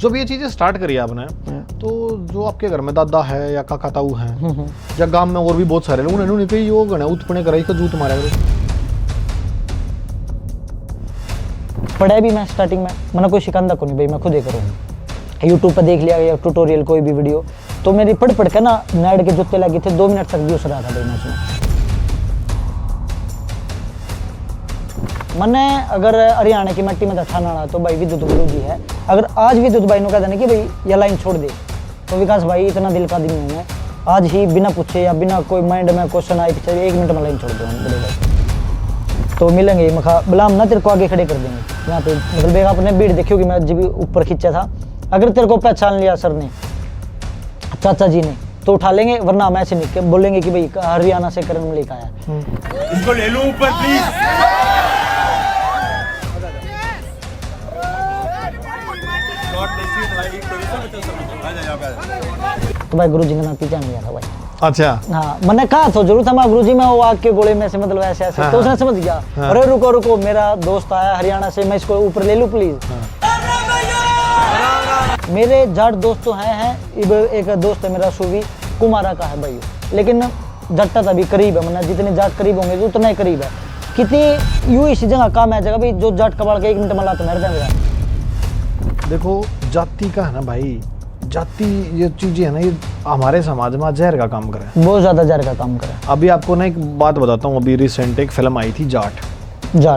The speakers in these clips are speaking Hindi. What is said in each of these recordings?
जब ये चीजें स्टार्ट करी आपने तो जो आपके घर में दादा है या काका ताऊ हैं या गांव में और भी बहुत सारे लोग उन्होंने कही यो गणे उत्पन्न कराई का जूत मारा करो। पढ़ाई भी मैं स्टार्टिंग में मैंने कोई सिखांदा को नहीं भाई, मैं खुद ही करूँ। यूट्यूब पर देख लिया या ट्यूटोरियल कोई भी वीडियो, तो मेरी पढ़ पढ़ के ना नाइट के जूते लगे थे, 2 मिनट तक व्यूज रहा था भाई मैं उसमें। मैंने अगर हरियाणा की मिट्टी में ठाना तो भाई विद्युत गुरु जी है। अगर आज विद्युत भाई ने कहा था कि भाई ये लाइन छोड़ दे, तो विकास भाई इतना दिल का दिन नहीं है, आज ही बिना पूछे या बिना कोई माइंड में क्वेश्चन आए पीछे 1 मिनट में लाइन छोड़ दो बड़े भाई। तो मिलेंगे मखा बुलाम ना तेरे को आगे खड़े कर देंगे यहाँ पे। मतलब एक आपने भीड़ देखी होगी, मैं जब ऊपर खींचा था, अगर तेरे को पहचान लिया सर ने, चाचा जी ने, तो उठा लेंगे, वरना हम ऐसे नहीं बोलेंगे कि भाई हरियाणा से करण मलिक आया। इसको ले लूं ऊपर प्लीज। तो भाई गुरुजी का नाम पीछे नहीं गया था भाई। अच्छा हाँ, मैंने कहा तो जरूर था मैं गुरुजी में वो आग के गोले में से मतलब ऐसे ऐसे। हाँ, तो उसने समझ गया। हाँ, अरे रुको रुको मेरा दोस्त आया हरियाणा से, मैं इसको ऊपर ले लूं प्लीज। हाँ, मेरे जाट दोस्त तो हैं एक दोस्त है मेरा सुवी कुमारा का है भाई, लेकिन जट्टा तभी करीब है, मतलब जितने जाट करीब होंगे उतना ही करीब है। कितनी यूं इसी जगह काम है जगह भी जो जाट कबाड़ के 1 मिनट में लात मार देंगे। देखो जाति का है ना भाई, जाति ये चीजें है ना, ये हमारे समाज में जहर का काम करे, बहुत ज्यादा जहर का काम करे। अभी आपको ना एक बात बताता हूँ, अभी रिसेंट एक फिल्म आई थी जाट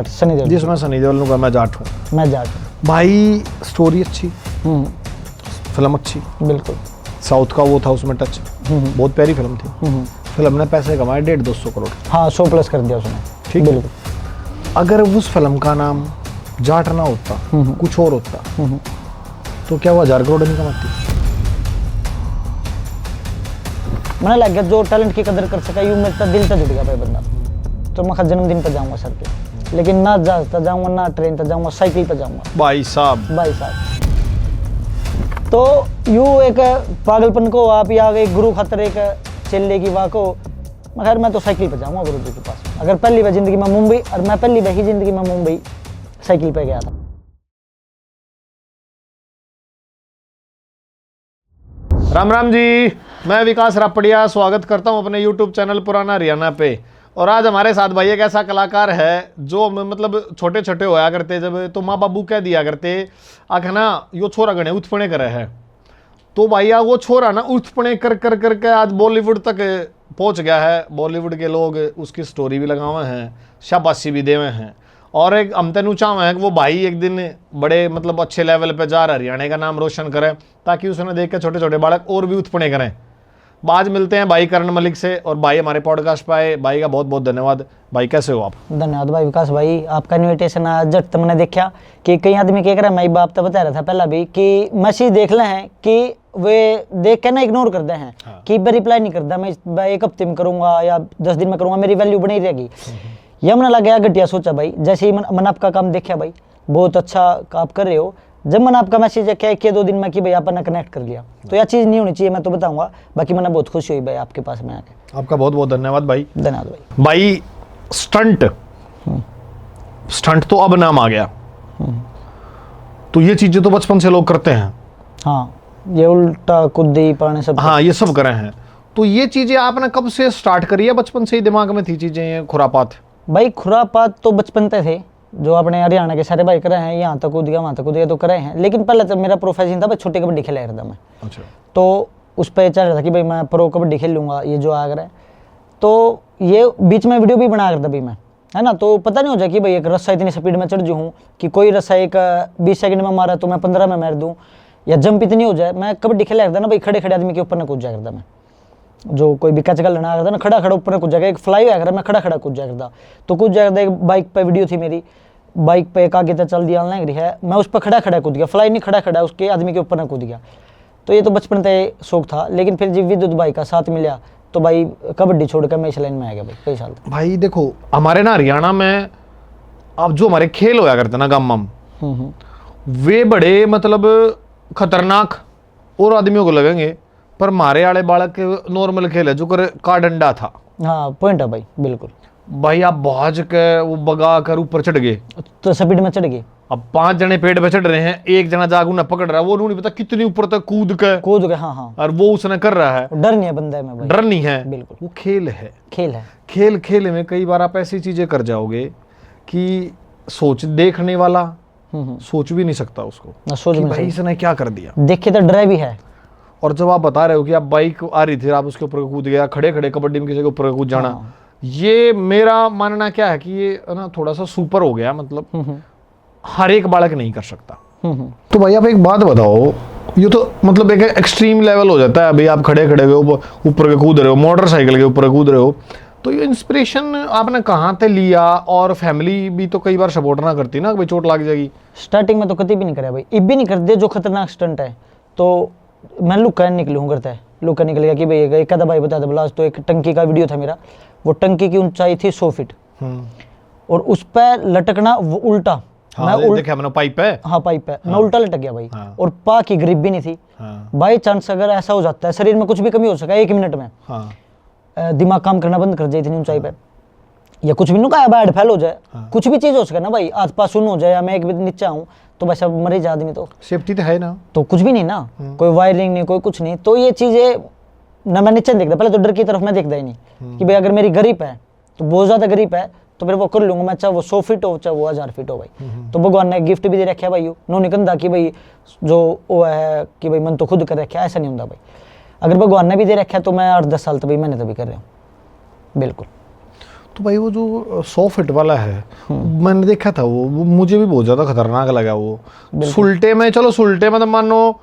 सनी देओल, जिसमें सनी देओल ने कहा मैं जाट हूँ। मैं जाट हूँ भाई, स्टोरी अच्छी, फिल्म अच्छी, बिल्कुल साउथ का वो था उसमें टच, बहुत प्यारी फिल्म थी। फिल्म ने पैसे कमाए 150-200 करोड़। हाँ, 100+ कर दिया उसने। ठीक, बिल्कुल। अगर उस फिल्म का नाम जाट ना होता, कुछ और होता, तो क्या वो 1000 करोड़ नहीं कमाती? मैंने लग गया जो टैलेंट की कदर कर सका, यूं मेरा दिल से जुड़ गया भाई बंदा। तो मैं जन्मदिन पर जाऊंगा सर के, लेकिन ना जहाज पर जाऊंगा ना ट्रेन पर जाऊंगा, साइकिल पर जाऊंगा भाई साहब। तो यूं एक पागलपन को आप या एक गुरु खातर एक चेले की वाह को, मगर मैं तो साइकिल पर जाऊंगा गुरु जी के पास। अगर पहली बार जिंदगी में मुंबई, और मैं पहली बार ही जिंदगी में मुंबई साइकिल पे गया था। राम राम जी, मैं विकास रापड़िया स्वागत करता हूं अपने YouTube चैनल पुराना हरियाणा पे। और आज हमारे साथ भाई एक ऐसा कलाकार है जो मतलब छोटे छोटे होया करते जब, तो माँ बाबू कह दिया करते आख ना यो छोरा गणे उत्पने करे है, तो भैया वो छोरा ना उत्पने कर कर करके आज बॉलीवुड तक पहुंच गया है। बॉलीवुड के लोग उसकी स्टोरी भी लगावे हैं, शाबाशी भी देवे हैं, और एक हम तेनू चाहे हैं कि वो भाई एक दिन बड़े मतलब अच्छे लेवल पे जा रहा, हरियाणा का नाम रोशन करे, ताकि उसने देख के छोटे छोटे बालक और भी उत्पने करें। आज मिलते हैं भाई करण मलिक से, और भाई हमारे पॉडकास्ट पे आए। भाई का बहुत बहुत धन्यवाद। भाई कैसे हो आप? धन्यवाद भाई विकास भाई, आपका इन्विटेशन आज जट मैंने देखा कि कई आदमी कह रहे हैं, माई बाप तो बता रहा था पहला भी कि मैसेज देख ले हैं कि वे देख के ना इग्नोर कर दे हैं। हाँ। कि रिप्लाई नहीं करता, मैं 1 हफ्ते में करूंगा या 10 दिन में करूंगा, मेरी वैल्यू बनी रहेगी। यह मैंने लगा घटिया सोचा भाई। जैसे ही मैंने आपका काम देखा भाई, बहुत अच्छा आप कर रहे हो, जब मैंने आपका मैसेज देखा 1-2 दिन में कि भाई आपने कनेक्ट कर लिया, तो यह चीज़ नहीं होनी चाहिए, मैं तो बताऊंगा। बाकी मैंने बहुत खुशी हुई भाई आपके पास में आके। आपका बहुत बहुत धन्यवाद भाई। धन्यवाद भाई। भाई स्टंट तो अब नाम आ गया, तो ये चीजें तो बचपन से लोग करते हैं। हाँ, ये उल्टा कूदी पाने सब। हाँ, ये सब करे हैं। तो ये चीजें आपने कब से स्टार्ट करी है? बचपन से ही दिमाग में थी चीजें ये खुरापात? भाई खुरापात तो बचपन से थे, जो अपने हरियाणा के सारे भाई करे हैं, यहाँ तक कूद गया वहाँ तक कूद गया तो करे हैं। लेकिन पहले तो मेरा प्रोफेशन था भाई छोटे कबड्डी खेला करता मैं। अच्छा। तो उस पर चल रहा था कि भाई मैं प्रो कबड्डी खेल लूँगा, ये जो आ रहा है। तो ये बीच में वीडियो भी बना करता भाई मैं, है ना। तो पता नहीं हो जाए कि भाई एक रस्सा इतनी स्पीड में चढ़ जो हूँ कि कोई रस्सा एक 20 सेकंड में मारा तो मैं 15 में मार दूँ, या जंप इतनी हो जाए। मैं कबड्डी खेला करता ना भाई, खड़े खड़े आदमी के ऊपर न कूद जाया करता मैं। जो कोई भी कैच कर लेना करता ना, खड़ा खड़ा ऊपर कूद जाएगा। एक फ्लाई हुआ करता, मैं खड़ा खड़ा कूद जाया करता। तो कूद जाया करता, एक बाइक पे वीडियो थी मेरी, बाइक पे एक आगे तक चल दिया ऑनलाइन है, मैं उस पर खड़ा खड़ा कूद गया, फ्लाई नहीं खड़ा खड़ा उसके आदमी के ऊपर न कूद गया। तो ये तो बचपन से शौक था। लेकिन फिर जब विद्युत भाई का साथ मिला तो भाई कबड्डी छोड़कर मैं इस लाइन में आ गया भाई कई साल तक। भाई देखो हमारे ना हरियाणा में अब जो हमारे खेल होया करते ना गाँव, वे बड़े मतलब खतरनाक और आदमियों को लगेंगे, पर मारे वाले बालक के नॉर्मल खेल है जो कर का डंडा था। हाँ, पॉइंट है भाई, बिल्कुल। भाई आप भाज के वो बगा कर ऊपर चढ़ गए, तो स्पीड में चढ़ गए। अब 5 जने पेड़ पे चढ़ रहे हैं, एक जना जाग उन्हें पकड़ रहा है, वो नहीं पता कितनी ऊपर तक कूद के, हाँ हाँ, और वो उसने कर रहा है। डर नहीं है बंदे में भाई, डर नहीं है, बिल्कुल। वो खेल है, खेल है। खेल में कई बार आप ऐसी चीजें कर जाओगे कि सोच देखने वाला सोच भी नहीं सकता उसको, ना सोच कि में भाई इसने क्या कर दिया। देखे तो डरा भी है। और जब आप बता रहे हो कि आप बाइक आ रही थी, आप उसके ऊपर कूद गया, खड़े खड़े कबड्डी में किसी के ऊपर कूद जाना, ये मेरा मानना क्या है कि ये ना थोड़ा सा सुपर हो गया, मतलब हर एक बालक नहीं कर सकता। तो भाई आप एक बात बताओ, ये तो मतलब एक एक्सट्रीम लेवल हो जाता है। भाई आप खड़े खड़े ऊपर के कूद रहे हो, मोटरसाइकिल के ऊपर कूद रहे हो, तो ये इंस्पिरेशन आपने कहाँ से लिया? और फैमिली भी तो कई बार सपोर्ट ना करती ना, भाई चोट लग जाएगी। स्टार्टिंग में तो कभी भी नहीं करा भाई, इब भी नहीं करते जो खतरनाक स्टंट है। तो मैं लुक्का निकलू हूँ करता है, लुक्का निकल गया कि भाई एक आधा भाई बता दे बोला। तो एक टंकी का वीडियो था मेरा, वो टंकी की ऊंचाई थी 100 फीट और उस पर लटकना वो उल्टा। हाँ, देखा मैंने, पाइप है। हाँ पाइप है, मैं उल्टा लटक गया भाई। हाँ। और पा की ग्रिप भी नहीं थी। बाई चांस अगर ऐसा हो जाता है, शरीर में कुछ भी कमी हो सका 1 मिनट में, दिमाग काम करना बंद कर जाए इतनी ऊंचाई पे, या कुछ भी नुका बैड फैल हो जाए, कुछ भी चीज हो सके ना भाई, आस पास सुन हो जाए, या मैं एक भी नीचे आऊँ तो बस अब मरे जा आदमी। तो सेफ्टी तो है ना, तो कुछ भी नहीं ना, कोई वायरिंग नहीं, कोई कुछ नहीं। तो ये चीजें ना मैं नीचे देखता, पहले तो डर की तरफ मैं देखता ही नहीं कि भाई अगर मेरी ग्रिप है तो बहुत ज्यादा ग्रिप है तो फिर वो कर लूंगा मैं, चाहे वो 100 फीट हो चाहे वो 1000 फीट हो भाई। तो भगवान ने गिफ्ट भी दे रखा है भाई, नो निकंदा कि भाई जो वो है कि भाई मन तो खुद कर रखा है, ऐसा नहीं होता भाई। अगर भगवान ने भी दे रखा है तो मैं 8-10 साल तो भाई मैंने तो भी कर रहा हूँ, बिल्कुल। तो भाई वो जो 100 फीट वाला है, मैंने देखा था, वो मुझे भी बहुत ज्यादा खतरनाक लगा। वो सुलटे में, चलो सुलटे में तो मानो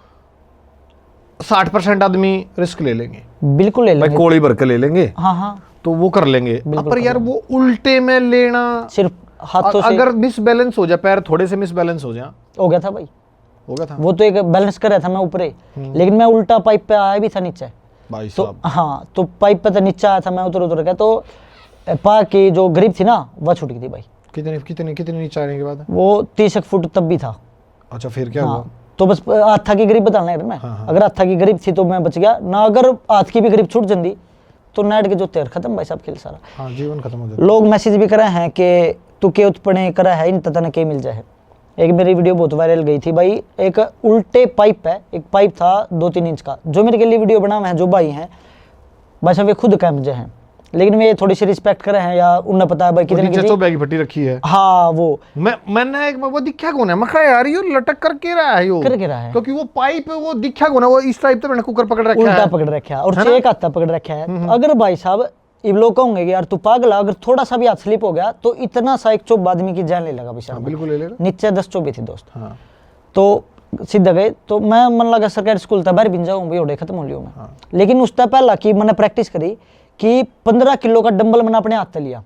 60% आदमी रिस्क ले लेंगे, बिल्कुल ले लेंगे, कोड़ी भर के ले लेंगे, हाँ हाँ, तो वो कर लेंगे। पर यार वो उल्टे में लेना, सिर्फ हाथों से अगर मिस बैलेंस हो जाए, पैर थोड़े से मिस बैलेंस हो जाए, हो गया था भाई, हो गया था। वो तो एक बैलेंस कर रहा था मैं ऊपर, लेकिन मैं उल्टा पाइप पे आया भी था नीचे भाई तो साहब। हाँ, तो पाइप पे तो नीचे आया था मैं, उतर गया तो पा की जो ग्रिप थी ना वो छूट गई थी भाई। कितने नीचे आने के बाद? वो 30 फुट तब भी था। अच्छा, फिर क्या हुआ? तो बस हाथा की ग्रिप बताना है मैं। अगर हाथा की ग्रिप थी तो मैं बच गया ना, अगर हाथ की भी ग्रिप छूट जाती तो नेट के जो तेर खत्म भाई साहब, खेल सारा। हाँ, जीवन खत्म हो जाता। लोग मैसेज भी करे हैं कि तू के उत्पन्न करा है, इन तथा न के मिल जाए। एक मेरी वीडियो बहुत वायरल गई थी भाई, एक उल्टे पाइप है, एक पाइप था 2-3 इंच का, जो मेरे के लिए वीडियो बना हुआ है, जो भाई हैं बस वे खुद कैमजे हैं, लेकिन वे थोड़ी सी रिस्पेक्ट करे हैं, या उन्हें पता है भाई कितने तो बैग फटी रखी है। हाँ वो मैंने एक वो दिखा कौन है, मैं कहा यार ये लटक करके रहा है, यो करके रहा है, क्योंकि वो पाइप वो दिखा कौन है, वो इस टाइप से मैंने कुकर पकड़ रखा है, उल्टा पकड़ रखा है और एक हाथ पकड़ रखा है। अगर भाई साहब ये लोग कहोगे कि यार तू पागल, अगर थोड़ा सा भी हाथ स्लिप हो गया तो इतना सा एक चोप आदमी की जान ले लगा भाई साहब। बिल्कुल ले लेगा। नीचे 10 चोप भी थी दोस्त। तो सीधा गए, तो मैं मन लगा सरकारी स्कूल था, बाहर बिन जाऊँ भाई, ओडे खत्म हो लियो मैं। लेकिन उससे पहला कि मैंने प्रैक्टिस करी कि 15 किलो का डंबल मैंने अपने हाथ से लिया,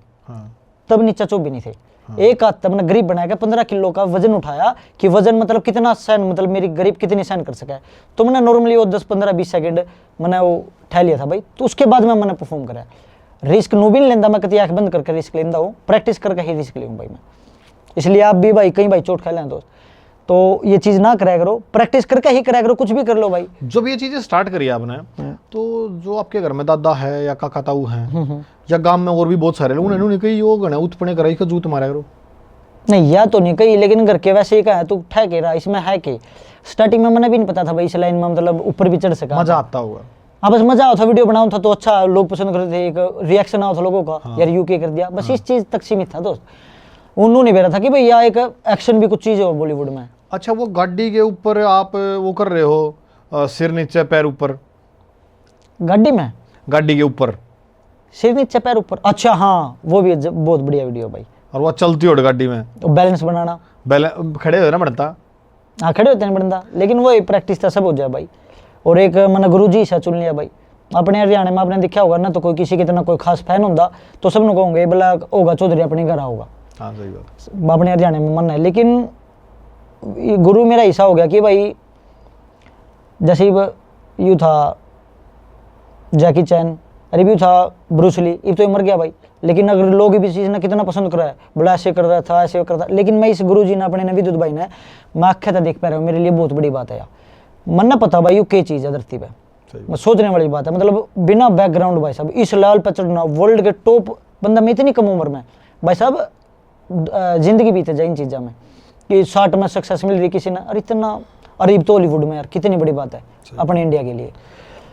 तब नीचे चोप भी नहीं थे। एक हाथ तक मैंने गरीब बनाया कि 15 किलो का वजन उठाया, कि वजन मतलब कितना सहन, मतलब मेरी गरीब कितनी सहन कर सका है। तो मैंने नॉर्मली वो 10-15-20 सेकंड मैंने वो ठह लिया था भाई। तो उसके बाद में मैंने परफॉर्म करा। रिस्क नो भी नहीं लेंदा मैं, कभी आंख बंद करके रिस्क लेंदा हूँ, प्रैक्टिस करके ही रिस्क लेऊँ भाई मैं। इसलिए आप भी भाई कहीं भाई चोट खा लें दोस्त, तो ये चीज ना कराया करो, प्रैक्टिस करके ही कराया करो, कुछ भी कर लो भाई। जब ये चीजें स्टार्ट करी आपने, तो जो आपके घर में दादा है या काका ताऊ हैं या गांव में और भी बहुत सारे लोग, उन्होंने कही यो गणे उत्पन्न कराई का जूत मारा करो। नहीं, या तो नहीं कही, लेकिन घर के वैसे ही कहा तू ठह के रहा, इसमें है कि स्टार्टिंग में मैंने भी नहीं पता था भाई इस लाइन में मतलब ऊपर भी चढ़ सका। मजा आता होगा। हाँ बस मजा आता था, वीडियो बनाऊँ था तो अच्छा लोग पसंद करते थे, एक रिएक्शन आता था लोगों का, यार यू के कर दिया, बस इस चीज तक सीमित था दोस्त। उन्होंने बेरा था कि भाई यहाँ एक एक्शन भी कुछ चीज हो बॉलीवुड में। अच्छा, वो गाड़ी के ऊपर आप वो कर रहे हो, सिर नीचे पैर ऊपर, गाड़ी के ऊपर सिर नीचे पैर ऊपर, अच्छा हाँ वो भी बहुत बढ़िया वीडियो भाई। और वो चलती हो गाड़ी में, तो बैलेंस बनाना, खड़े हो ना बढ़ता। हाँ खड़े होते हैं बनता, लेकिन वो प्रैक्टिस था सब हो जाए भाई। और एक मैंने गुरु जी सा चुन लिया भाई। अपने हरियाणा में आपने देखा होगा ना, तो कोई किसी के तना कोई खास फैन होता तो सब लोग कहोगे बोला होगा चौधरी अपने घर होगा। हाँ सही बात, अपने हरियाणा में मन है। लेकिन गुरु मेरा ऐसा हो गया कि भाई जैसे यू था जैकी चैन, रिव्यू था ब्रूस ली, ये तो मर गया भाई। लेकिन अगर लोग भी चीज़ ना कितना पसंद कर रहा है, बोला ऐसे कर रहा था ऐसे कर रहा था, लेकिन मैं इस गुरु जी ने अपने ने विद्युत भाई ने मैं आख्या था देख पा रहा हूँ, मेरे लिए बहुत बड़ी बात है यार। मन ना पता भाई यू क्या चीज़ है धरती पे, मैं सोचने वाली बात है। मतलब बिना बैकग्राउंड भाई साहब इस लेवल पर चढ़ना, वर्ल्ड के टॉप बंदा मैं इतनी कम उम्र में भाई साहब जिंदगी बीते जाए इन चीज़ों में कि 60 में सक्सेस मिल रही किसी ने, और इतना अरीब तो हॉलीवुड में यार कितनी बड़ी बात है अपने इंडिया के लिए।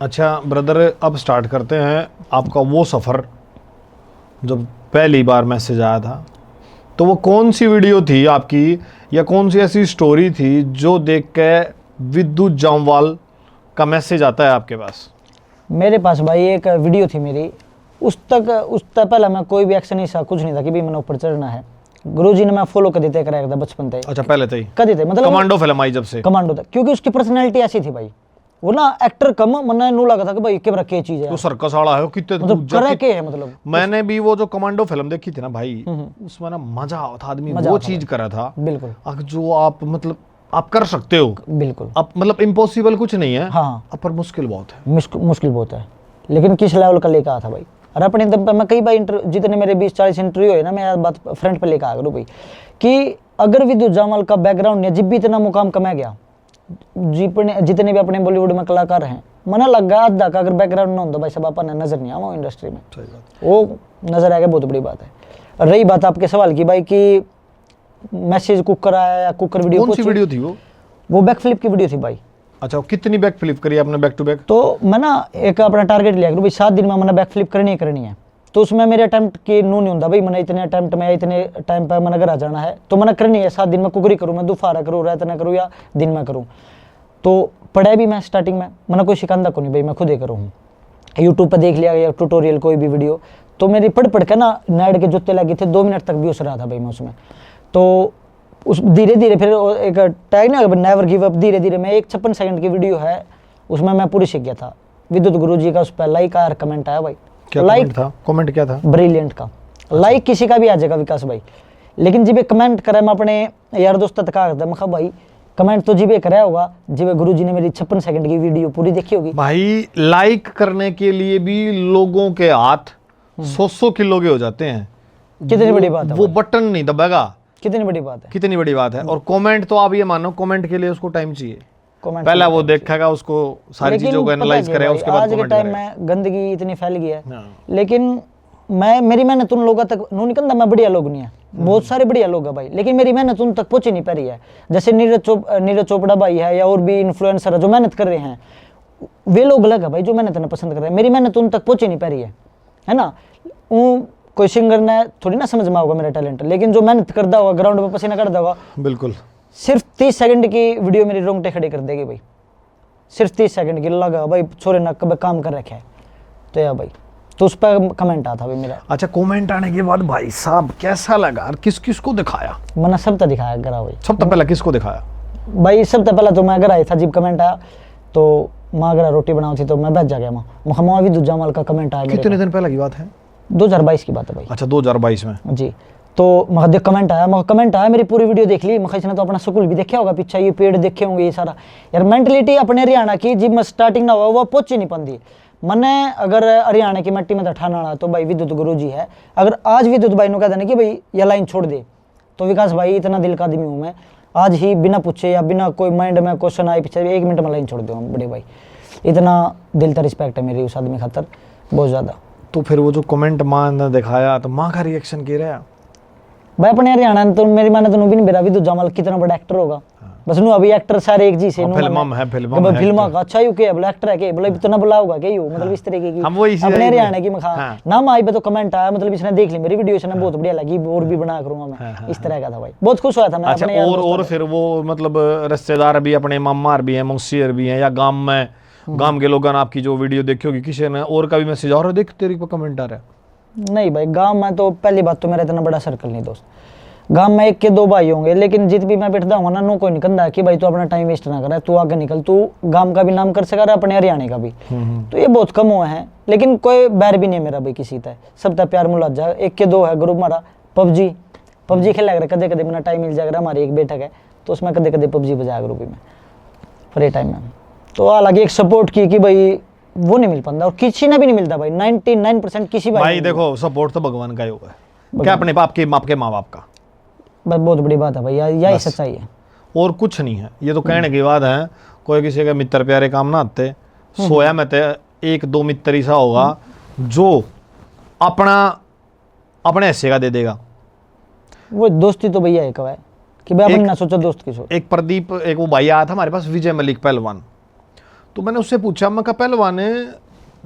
अच्छा ब्रदर, अब स्टार्ट करते हैं आपका वो सफ़र जब पहली बार मैसेज आया था, तो वो कौन सी वीडियो थी आपकी या कौन सी ऐसी स्टोरी थी जो देख के विद्यु जामवाल का मैसेज आता है आपके पास? मेरे पास भाई एक वीडियो थी मेरी, उस तक पहले मैं कोई भी एक्शन नहीं था, कुछ नहीं था कि भी मैंने ऊपर चढ़ना है। गुरुजी ने मैं फॉलो कर देते कराया था बचपन से। अच्छा, पहले थे कर देते मतलब कमांडो फिल्म आई जब से? कमांडो था, क्योंकि उसकी पर्सनैलिटी ऐसी थी भाई, वो ना एक्टर कम मैंने नू लगा था कि भाई क्या क्या चीज है तो सर्कस वाला है कितने मतलब करे के है मतलब। मैंने भी वो जो कमांडो फिल्म देखी थी ना भाई, उसमें ना मजा आता था, आदमी वो चीज करा था बिल्कुल जो आप मतलब आप कर सकते हो बिल्कुल। अब मतलब इम्पॉसिबल कुछ नहीं है, हाँ पर मुश्किल बहुत है। मुश्किल बहुत है, लेकिन किस लेवल का लेकर आया था भाई। और अपने दम पे मैं कई बार जितने मेरे 20-40 इंटरव्यू है ना, मैं बात फ्रंट पे लेकर आ करूँ भाई कि अगर विद्यु जामवाल का बैकग्राउंड नहीं, जब भी इतना मुकाम कमा गया, जितने भी अपने बॉलीवुड में कलाकार हैं, मना लग गया आधा का अगर बैकग्राउंड ना हो तो भाई सब अपन नजर नहीं आवा इंडस्ट्री में, वो नजर आ गया, बहुत बड़ी बात है। रही बात आपके सवाल की भाई कि मैसेज कुकर आया या कुकर वीडियो, कौन सी वीडियो थी वो बैक फ्लिप की वीडियो थी भाई। अच्छा, कितनी बैक फ्लिप करी आपने बैक टू बैक? तो मैं ना एक अपना टारगेट लिया भाई 7 दिन में मैंने बैक फ्लिप करनी है, तो उसमें मेरे अटैम्प्ट की नू नहीं होता भाई, मैंने इतने अटैम्प्ट में इतने टाइम पर मैंने घर आ जाना है, तो मैंने करनी है 7 दिन में कुकरी करूँ, मैं दोपहर करूँ, रात ना करूँ या दिन में करूँ। तो पढ़ाई भी मैं स्टार्टिंग में मैंने कोई सिखांदा को नहीं भाई, मैं खुद ही करूँ, यूट्यूब पर देख लिया या ट्यूटोरियल कोई भी वीडियो, तो मेरी पढ़ के ना नाइट के जूते लगे थे, 2 मिनट तक भी उस रहा था भाई मैं उसमें। तो उस धीरे धीरे फिर एक टैग ना नेवर गिव अप, धीरे धीरे मैं एक 56 सेकंड की वीडियो है उसमें मैं पूरी सीख गया था। विद्युत गुरुजी का उस पर लाइक आया, कमेंट आया भाई, क्या लाइक था? कमेंट क्या था? ब्रिलियंट का लाइक किसी का भी आ जाएगा विकास भाई, लेकिन जिबे कमेंट करे मैं अपने यार दोस्त तक करता मैं भाई कमेंट तो जिबे कराया होगा जिबे गुरुजी ने मेरी 56 सेकंड की वीडियो पूरी देखी होगी। भाई लाइक करने के लिए भी लोगों के हाथ 100 किलो के हो जाते हैं, कितनी बड़ी बात है, वो बटन नहीं दबाएगा, कितनी बड़ी बात है, कितनी बड़ी बात है। और कमेंट तो आप ये मानो, कमेंट के लिए उसको टाइम चाहिए, कमेंट पहला वो देखेगा, उसको सारी चीजों को एनालाइज करेगा, उसके बाद आज के टाइम में गंदगी इतनी फैल गई है, लेकिन मेरी मेहनत उन लोगों तक नहीं निकलता, मैं बढ़िया लोग नहीं है, बहुत सारे बढ़िया लोग है भाई, लेकिन मेरी मेहनत उन तक पहुंच नहीं पा रही है। जैसे नीरज चोपड़ा भाई है या और भी इन्फ्लुएंसर है जो मेहनत कर रहे हैं, वे लोग अलग है भाई जो मेहनत पसंद कर रहे हैं, मेरी मेहनत उन तक पहुंच नहीं पा रही है ना। कोई सिंगर ने थोड़ी ना समझ में होगा मेरा टैलेंट, लेकिन जो मेहनत करता होगा, ग्राउंड पे पसीना करता होगा, बिल्कुल सिर्फ 30 सेकंड की वीडियो मेरी रोंगटे खड़े कर देगी भाई, सिर्फ 30 सेकंड की लगा भाई छोरे ना कब काम कर रखे है, तो यार भाई तो उस पर कमेंट आता भाई मेरा। अच्छा, कमेंट आने के बाद भाई साहब कैसा लगा, किस किस को दिखाया? मैंने सब तो दिखाया करा भाई, सब तो पहले किसको दिखाया भाई? सब तो पहले तो मैं घर आया था, जब कमेंट आया तो माँ अगर रोटी बनाई थी तो मैं बैठ जा गया, माँ भी दूजा माल का कमेंट आया। कितने दिन पहले की बात है? 2022 की बात है भाई। अच्छा, 2022 में जी। तो मैं कमेंट आया, मेरी पूरी वीडियो देख ली, मैं इसने तो अपना स्कूल भी देखा होगा, पीछे ये पेड़ देखे होंगे, ये सारा यार मेंटलिटी अपने हरियाणा की जब मैं स्टार्टिंग ना हुआ वो पहुंच ही नहीं पाती। मैंने अगर हरियाणा की मिट्टी में ठाना तो भाई विद्युत गुरुजी है, अगर आज विद्युत भाई ने कह देना कि भाई ये लाइन छोड़ दे, तो विकास भाई इतना दिल का आदमी हूँ मैं, आज ही बिना पूछे या बिना कोई माइंड में क्वेश्चन आए पीछे 1 मिनट में लाइन छोड़ दूँ बड़े भाई, इतना दिल का रिस्पेक्ट है मेरी उस आदमी खातर बहुत ज़्यादा। तो फिर वो जो कमेंट माँ ने दिखाया तो माँ का रिएक्शन क्या रहा भाई? अपने हरियाणा तो मेरी माने तो भी नहीं बेरा विद्युत जामवाल कितना बड़ा एक्टर होगा, बस नु अभी एक्टर सारे एक जी से फिल्म का अच्छा यू के बोला एक्टर है के बोला इतना बुला होगा के यू मतलब इस तरीके की अपने हरियाणा की मखा नाम आई पे तो कमेंट आया, मतलब इसने देख ली मेरी वीडियो, इसने बहुत बढ़िया लगी और भी बना करूंगा मैं, इस तरह का था भाई, बहुत खुश हुआ था मैं। अच्छा, और फिर वो मतलब रिश्तेदार भी अपने मामार भी हैं, मौसीर भी हैं, या गांव के लोगों ने आपकी जो वीडियो देखी होगी, किसी ने और का भी मैसेज और देख तेरी को कमेंट आ रहा है? नहीं भाई, गांव में तो पहली बात तो मेरा इतना बड़ा सर्कल नहीं दोस्त, गांव में 1 के 2 भाई होंगे, लेकिन जित भी मैं बैठता हूँ ना नो कोई निकलता है कि भाई तू अपना टाइम वेस्ट ना करे, तू आगे निकल, तू गांव का भी नाम कर सका अपने हरियाणा का भी, तो ये बहुत कम हुआ है, लेकिन कोई बैर भी नहीं है मेरा भाई किसी तक, सब तक प्यार मुलाजा। 1 के 2 है ग्रुप हमारा, पबजी खेला कर कदे कदे मेरा टाइम मिल जाएगा, हमारी एक बैठक है तो उसमें कदे कदे पबजी बजाया ग्रुप में फ्री टाइम में, तो हालांकि एक सपोर्ट की कि भाई वो नहीं मिल पाता, और किसी ने भी नहीं मिलता भाई, 99% किसी भाई देखो सपोर्ट तो भगवान का ही होगा, क्या अपने बाप के माँ बाप का, बस बहुत बड़ी बात है भाई, यही सच्चाई है और कुछ नहीं है। ये तो कहने की बात है, कोई किसी के मित्र प्यारे काम ना आते, सोया में तो 1-2 मित्र ऐसा होगा जो अपना अपने हिस्से का दे देगा। वो दोस्ती तो भैया एक है कि भाई अपन ना सोचो दोस्त की सोच। एक प्रदीप, एक वो भाई आया था हमारे पास, विजय मलिक पहलवान। तो मैंने उससे पूछा, मैं कहा पहलवान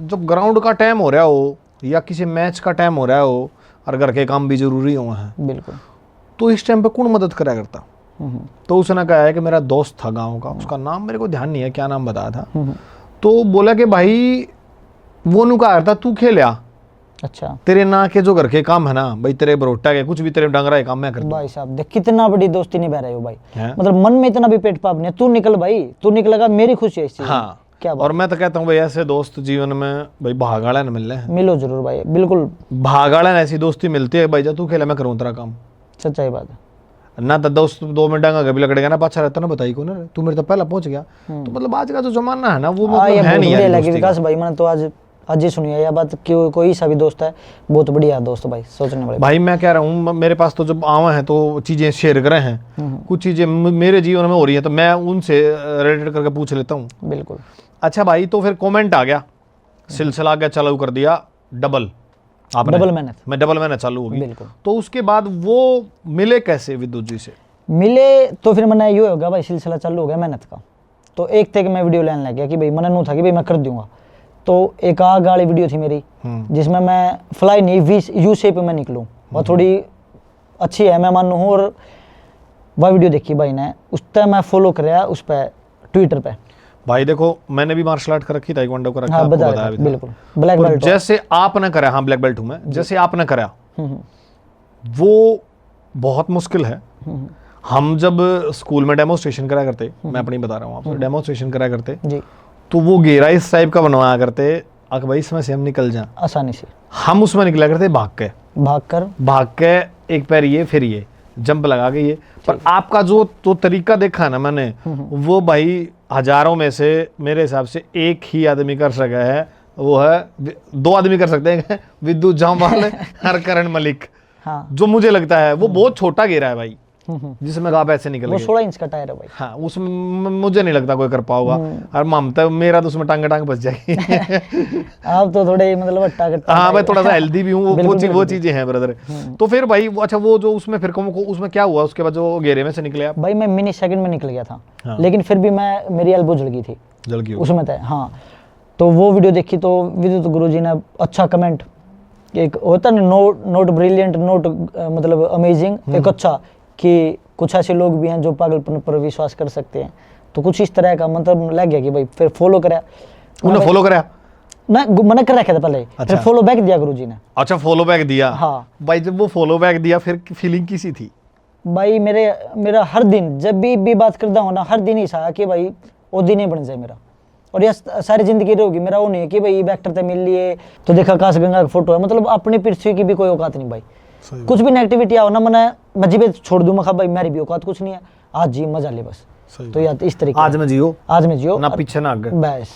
जब ग्राउंड का टाइम हो रहा हो या किसी मैच का टाइम हो रहा हो और घर के काम भी जरूरी हुए हैं, बिल्कुल, तो इस टाइम पे कौन मदद करा करता? तो उसने कहा है कि मेरा दोस्त था गांव का, उसका नाम मेरे को ध्यान नहीं है, क्या नाम बताया था। तो बोला कि भाई वो नु कहा करता तू खेलिया, अच्छा तेरे ना के जो घर के काम है ना भाई, तेरे बरोटा के कुछ भी तेरे डंगरा के काम मैं करता। भाई साहब देख कितना बड़ी दोस्ती निभा रहे हो भाई, हैं? मतलब मन में इतना भी पेट पाप नहीं है। तू निकल भाई, तू निकलेगा मेरी खुशी है इस चीज में। हाँ, क्या बात। और मैं तो कहता हूँ भाई ऐसे दोस्त जीवन में भाई भागाड़ा न मिल रहे हैं, मिलो जरूर भाई, बिल्कुल भागाड़ा न ऐसी दोस्ती मिलती है भाई, जब तू खेला मैं करूँ तेरा काम, सच्चाई बात है। ना तो दोस्त 2 मिनट का कभी लकड़ेगा ना, पाछा रहता ना बताई को ना, तू मेरे तो पहला पहुंच गया। तो मतलब आज का जो जमाना है ना वो मतलब ये है बहुत नहीं बढ़िया यार लगी दोस्ती का। विकास भाई, मैंने तो आज ही सुनी है यह बात कि कोई सा भी दोस्त है बहुत बढ़िया दोस्त भाई, सोचने वाले। भाई मैं कह रहा हूँ मेरे पास तो जब आवा है तो चीजें शेयर करे हैं, कुछ चीजें मेरे जीवन में हो रही है तो मैं उनसे रिलेटेड करके पूछ लेता हूँ। बिल्कुल। अच्छा भाई, तो फिर कमेंट आ गया, सिलसिला गया चालू कर दिया डबल, आपने डबल मेहनत, मैं डबल मेहनत चालू होगी। बिल्कुल। तो उसके बाद वो मिले कैसे विद्युत जी से? मिले तो फिर मैंने ये होगा भाई, सिलसिला चालू हो गया मेहनत का। तो एक थे कि मैं वीडियो लेने लग गया कि भाई मैंने नू था कि भाई मैं कर दूंगा। तो एक आग वाली वीडियो थी मेरी जिसमें मैं फ्लाई नहीं यू शेप में निकलूँ, वह थोड़ी अच्छी है मैं मानू हूँ। और वह वीडियो देखी भाई ने, उस टाइम मैं फॉलो कराया उस पर ट्विटर पे। भाई देखो मैंने भी मार्शल आर्ट कर रखी, ताइक्वांडो कर रखा, हाँ, आपको बताया बताया था, भी था। बिल्कुल ब्लैक और बेल्ट। जैसे आपने करा, हाँ ब्लैक बेल्ट हूं मैं, जैसे आपने करा वो बहुत मुश्किल है। हम जब स्कूल में डेमोस्ट्रेशन करा करते, मैं अपनी बता रहा हूँ आपको, डेमोस्ट्रेशन करा करते जी, तो वो घेरा इस टाइप का बनवाया करते, अक भाई इसमें से हम निकल जाए, आसानी से हम उसमें निकला करते भाग के एक पैर ये फिर ये जंप लगा के ये। पर आपका जो तो तरीका देखा ना मैंने, वो भाई हजारों में से मेरे हिसाब से एक ही आदमी कर सका है, वो है 2 आदमी कर सकते हैं, विद्युत जामवाल और करण मलिक। हाँ, जो मुझे लगता है वो बहुत छोटा घेरा है भाई, जिसमें आप ऐसे निकल वो गए। 16 इंच का टायर है भाई। हाँ, उसमें मुझे नहीं लगता कोई कर पाओगा, और ममता मेरा तो उसमें टांग बच जाएगी। आप तो थोड़े मतलब अट्टा कट्टा। हाँ मैं थोड़ा सा हेल्दी भी हूँ, बिल्कुल, वो चीजें हैं ब्रदर। तो फिर भाई अच्छा वो जो उसमें फिर उसमें क्या हुआ उसके बाद जो घेरे में से निकले आप? भाई मैं मिनी सेकंड में निकल गया था। हाँ। लेकिन फिर भी मेरी एल्बो जल गई थी, जल गई उसमें था। हाँ, तो वो वीडियो देखी तो विद्युत गुरुजी ने अच्छा कमेंट, एक होता ना नोट ब्रिलियंट, नोट मतलब अमेजिंग, एक अच्छा कि कुछ ऐसे लोग भी हैं जो पागलपन पर विश्वास कर सकते हैं। तो कुछ इस तरह का मतलब लग गया कि भाई फिर फॉलो करा। उन्हें फॉलो करा ना, मना कर रखा था पहले। अच्छा। फिर फॉलो बैक दिया गुरुजी ने। अच्छा फॉलो बैक दिया। हाँ भाई जब वो फॉलो बैक दिया फिर फीलिंग कैसी थी? भाई मेरा हर दिन जब भी बात करता हूँ ना, हर दिन ही सा कि भाई वो दिन ही बन जाए मेरा, और यह सारी जिंदगी रहेगी। मेरा वो नहीं है कि भाई वेक्टर तो मिल लिए तो देखा आकाशगंगा की फोटो है, मतलब अपनी पृथ्वी की भी कोई औकात नहीं भाई। कुछ भी नेगेटिविटी आओ ना, मैं जीवे छोड़ दूँ, मैं भाई मेरी भी औकात कुछ नहीं है, आज जी मजा ले बस। तो यार इस तरीके आज में जियो, आज में जियो ना पीछे ना आगे बस।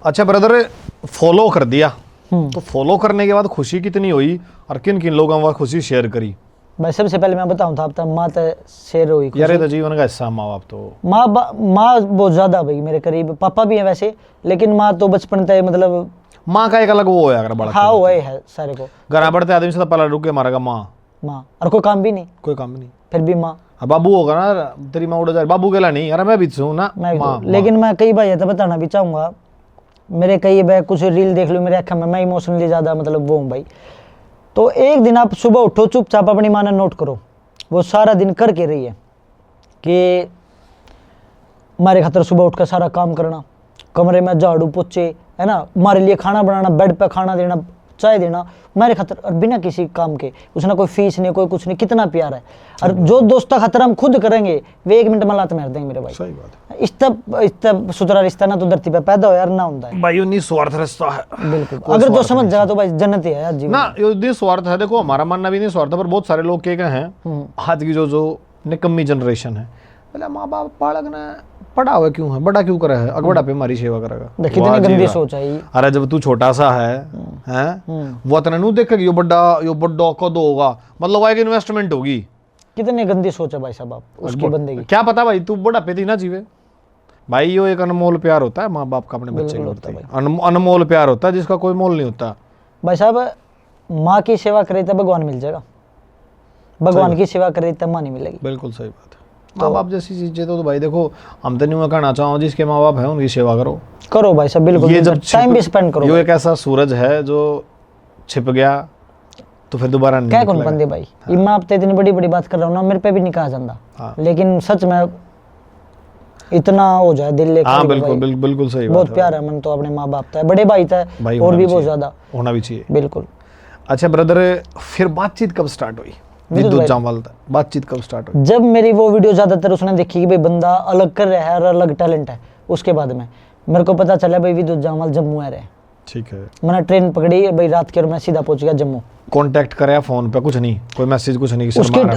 अच्छा ब्रदर, फॉलो कर दिया तो फॉलो करने के बाद खुशी कितनी हुई और किन किन लोगों ने खुशी शेयर करी? भाई सबसे पहले मैं बताऊं था, अब तक माँ तो शेयर हुई यार ये तो जीवन का हिस्सा, माँ बाप तो माँ बहुत ज्यादा भाई मेरे करीब। पापा भी है वैसे, लेकिन माँ तो बचपन तक मतलब माँ का एक अलग वो होया कर बड़ा। हाँ वो है सारे को। घर बढ़ते आदमी से तो पहला रुक के मारेगा माँ और कोई काम भी नहीं, कोई काम नहीं, फिर भी माँ। बाबू होगा ना, तेरी माँ उड़ जाए, बाबू केला नहीं, अरे मैं भी हूँ ना माँ। लेकिन मैं कई बार ये तो बताना भी चाहूंगा, मेरे कई बार कुछ रील देख लो मेरे आँखों में, मैं इमोशनली ज्यादा मतलब वो हूँ भाई। तो एक दिन आप सुबह उठो, चुपचाप अपनी माँ ने नोट करो, वो सारा दिन करके रही है कि हमारे खातर सुबह उठकर सारा काम करना, कमरे में झाड़ू पोछे है ना, हमारे लिए खाना बनाना, बेड पे खाना देना, चाय देना मेरे खातर, और बिना किसी काम के। उसने कोई फीस नहीं, कोई कुछ नहीं, कितना प्यार है। और जो दोस्ता खातर हम खुद करेंगे वे 1 मिनट में लात मार देंगे मेरे भाई। सही बात है। इतना सुथरा रिश्ता ना तो धरती पे पैदा हो यार ना होता है भाई उन्नीस स्वार्थ रिश्ता है बिल्कुल। अगर जो समझ जाएगा तो भाई जन्नत ही है यार जीवन ना, ये स्वार्थ है। देखो हमारा मानना भी नहीं स्वार्थ है, पर बहुत सारे लोग क्या हैं आज की जो निकम्मी जनरेशन है, पहले माँ बाप बालक ने पढ़ा हुआ क्यों है, बड़ा क्यों करा है, अगबड़ा पे हमारी सेवा करेगा। कितनी गंदी सोच है। अरे जब तू छोटा सा है वो तने नहीं देखेगा यो बड़ा कद होगा, मतलब वो एक इन्वेस्टमेंट होगी। कितनी गंदी सोच है भाई साहब आप उसके बंदे की। क्या पता भाई तू बड़ा पे ना जीवे भाई, यो एक अनमोल प्यार होता है माँ बाप का अपने बच्चे के प्रति, अनमोल प्यार होता है जिसका कोई मोल नहीं होता भाई साहब। माँ की सेवा करे तो भगवान मिल जाएगा, भगवान की सेवा करे तो माँ नहीं मिलेगी। बिल्कुल सही बात है। माँ बाप जैसी चीजें तो भाई देखो, हम तो नहीं मैं कहना चाहूँ जिसके माँ बाप है उनकी सेवा करो। करो भाई साहब, बिल्कुल। ये जब टाइम भी स्पेंड करो। ये एक ऐसा सूरज है जो छिप गया तो फिर दोबारा नहीं क्या कौन निकलेगा। बंदे भाई, मैं आप तो इतनी बड़ी बड़ी बात कर रहा हूँ ना, मेरे पे भी नहीं कहा जाता। हाँ। लेकिन सच में इतना हो जाए दिल लेकर। हाँ बिल्कुल बिल्कुल बिल्कुल सही बात बहुत है। प्यार है मन तो अपने माँ बाप था, बड़े भाई था भाई और होना भी भी बहुत चाहिए। ज्यादा। होना भी चाहिए। बिल्कुल। अच्छा ब्रदर, फिर बातचीत कब स्टार्ट हुई विद्युत भाई। जामवाल तक? बातचीत कब स्टार्ट हुई? जब मेरी वो वीडियो ज्यादातर उसने देखी कि भाई बंदा अलग कर रहा है और अलग टैलेंट है, उसके बाद में मेरे को पता चला भाई विद्युत जामवाल जम्मू आ रहे हैं। ठीक है। मैंने ट्रेन पकड़ी भाई रात के और मैं सीधा पहुंच गया जम्मू। कांटेक्ट कराया फोन पे? कुछ नहीं, कोई मैसेज कुछ नहीं?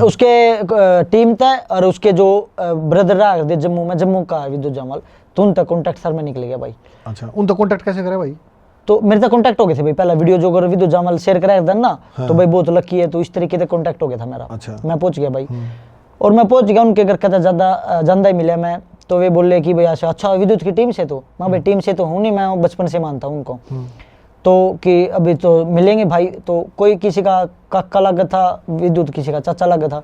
उसके टीम था और उसके जो ब्रदर रहा थे जम्मू में, जम्मू का है विद्युत जामवाल, तो उन तक कॉन्टैक्ट सर में निकल गया भाई। अच्छा, उन तक कांटेक्ट कैसे करे भाई? तो मेरे तक कॉन्टैक्ट हो गए थे भाई, पहला वीडियो जो कर विद्युत जामवाल शेयर कराया था ना। हाँ। तो भाई बहुत लकी है, तो इस तरीके से कॉन्टैक्ट हो गया था मेरा। अच्छा। मैं पहुंच गया भाई, और मैं पहुंच गया उनके घर का ज्यादा ही मिला मैं। तो वे बोले कि भाई अच्छा विद्युत की टीम से, तो मैं भाई टीम से तो हूँ नहीं, मैं बचपन से मानता हूँ उनको। तो कि अभी तो मिलेंगे भाई, तो कोई किसी का काका लगा था विद्युत, किसी का चाचा लगा था,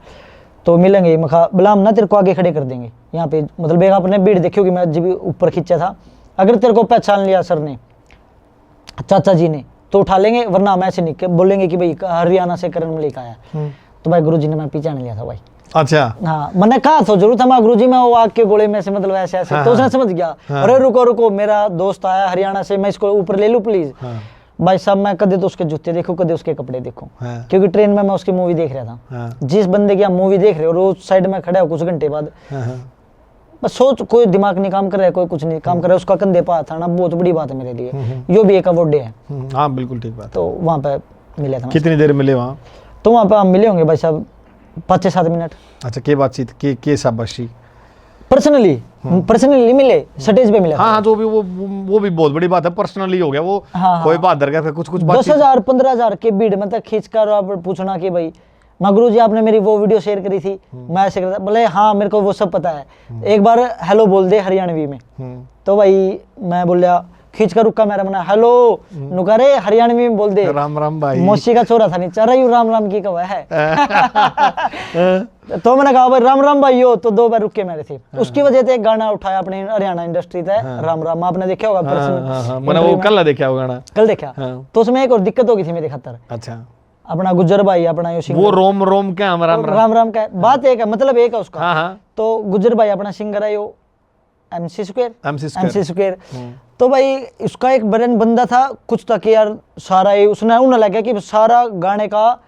तो मिलेंगे। मैं कहा बिलाम ना तेरे को आगे खड़े कर देंगे यहाँ पे, मतलब एक आपने भीड़ देखी कि मैं जब ऊपर खींचा था, अगर तेरे को पहचान लिया सर ने, चाचा जी ने, तो उठा लेंगे, वरना हम ऐसे नहीं बोलेंगे कि भाई हरियाणा से करण मलिक आया। तो भाई गुरुजी ने मैं पहचान लिया था भाई। अच्छा। हाँ, मैंने कहा तो जरूर था मैं गुरुजी में वो आग के गोले में से, मतलब ऐसे ऐसे। हाँ, तो उसने समझ गया। हाँ, अरे रुको रुको, मेरा दोस्त आया हरियाणा से, मैं इसको ऊपर ले लूं प्लीज। हाँ, भाई साहब मैं कदे तो उसके जूते देखूं, कदे उसके कपड़े देखूं। हाँ, क्योंकि ट्रेन में मैं उसकी मूवी देख रहा था। हाँ, जिस बंदे की आप मूवी देख रहे हो और वो साइड में खड़ा हो कुछ घंटे बाद, बस सोच, कोई दिमाग नहीं काम कर रहा है, कोई कुछ नहीं काम कर रहा है, उसका कंधे पा था ना, बहुत बड़ी बात है मेरे लिए। यो भी एक अवॉर्ड है। हाँ बिल्कुल ठीक बात। तो वहाँ पे मिले था। कितनी देर मिले वहाँ? तो वहाँ पे हम मिले होंगे भाई साहब 5-7 मिनट। अच्छा, के बातचीत के शाबाशी? पर्सनली मिले, स्टेज पे मिले। हाँ, जो भी वो भी बहुत बड़ी बात है, पर्सनली हो गया वो। हाँ, कोई बात दर कुछ 10,000-15,000 के भीड़ में तक खींच कर आप पूछना कि भाई मगरू जी आपने मेरी वो वीडियो शेयर करी थी, मैं ऐसे करता, बोले हाँ मेरे को वो सब पता है, एक बार हेलो बोल दे हरियाणवी में। तो भाई मैं बोलिया, खींच कर रुका मेरा, मना हेलो नुकारे हरियाणवी में बोल दे, राम राम भाई। मौसी का छोरा था नहीं, चरा यू राम राम की कवा है। तो मैंने कहा भाई राम राम भाई हो, तो 2 बार रुके मेरे थे। उसकी वजह से एक गाना उठाया अपने हरियाणा इंडस्ट्री से, राम राम, आपने देखा होगा। मैंने वो कल देखा वो गाना, कल देखा। तो उसमें एक और दिक्कत हो गई थी मेरे खातर। अच्छा। अपना गुज्जर भाई, अपना वो रोम रोम क्या राम राम का बात एक है, मतलब एक है उसका। हाँ। तो गुज्जर भाई अपना सिंगर है यो MC स्क्वायर। तो भाई उसका एक बरन बंदा था कुछ तक यार, सारा ही उसने उन्हें लगा कि सारा गाने का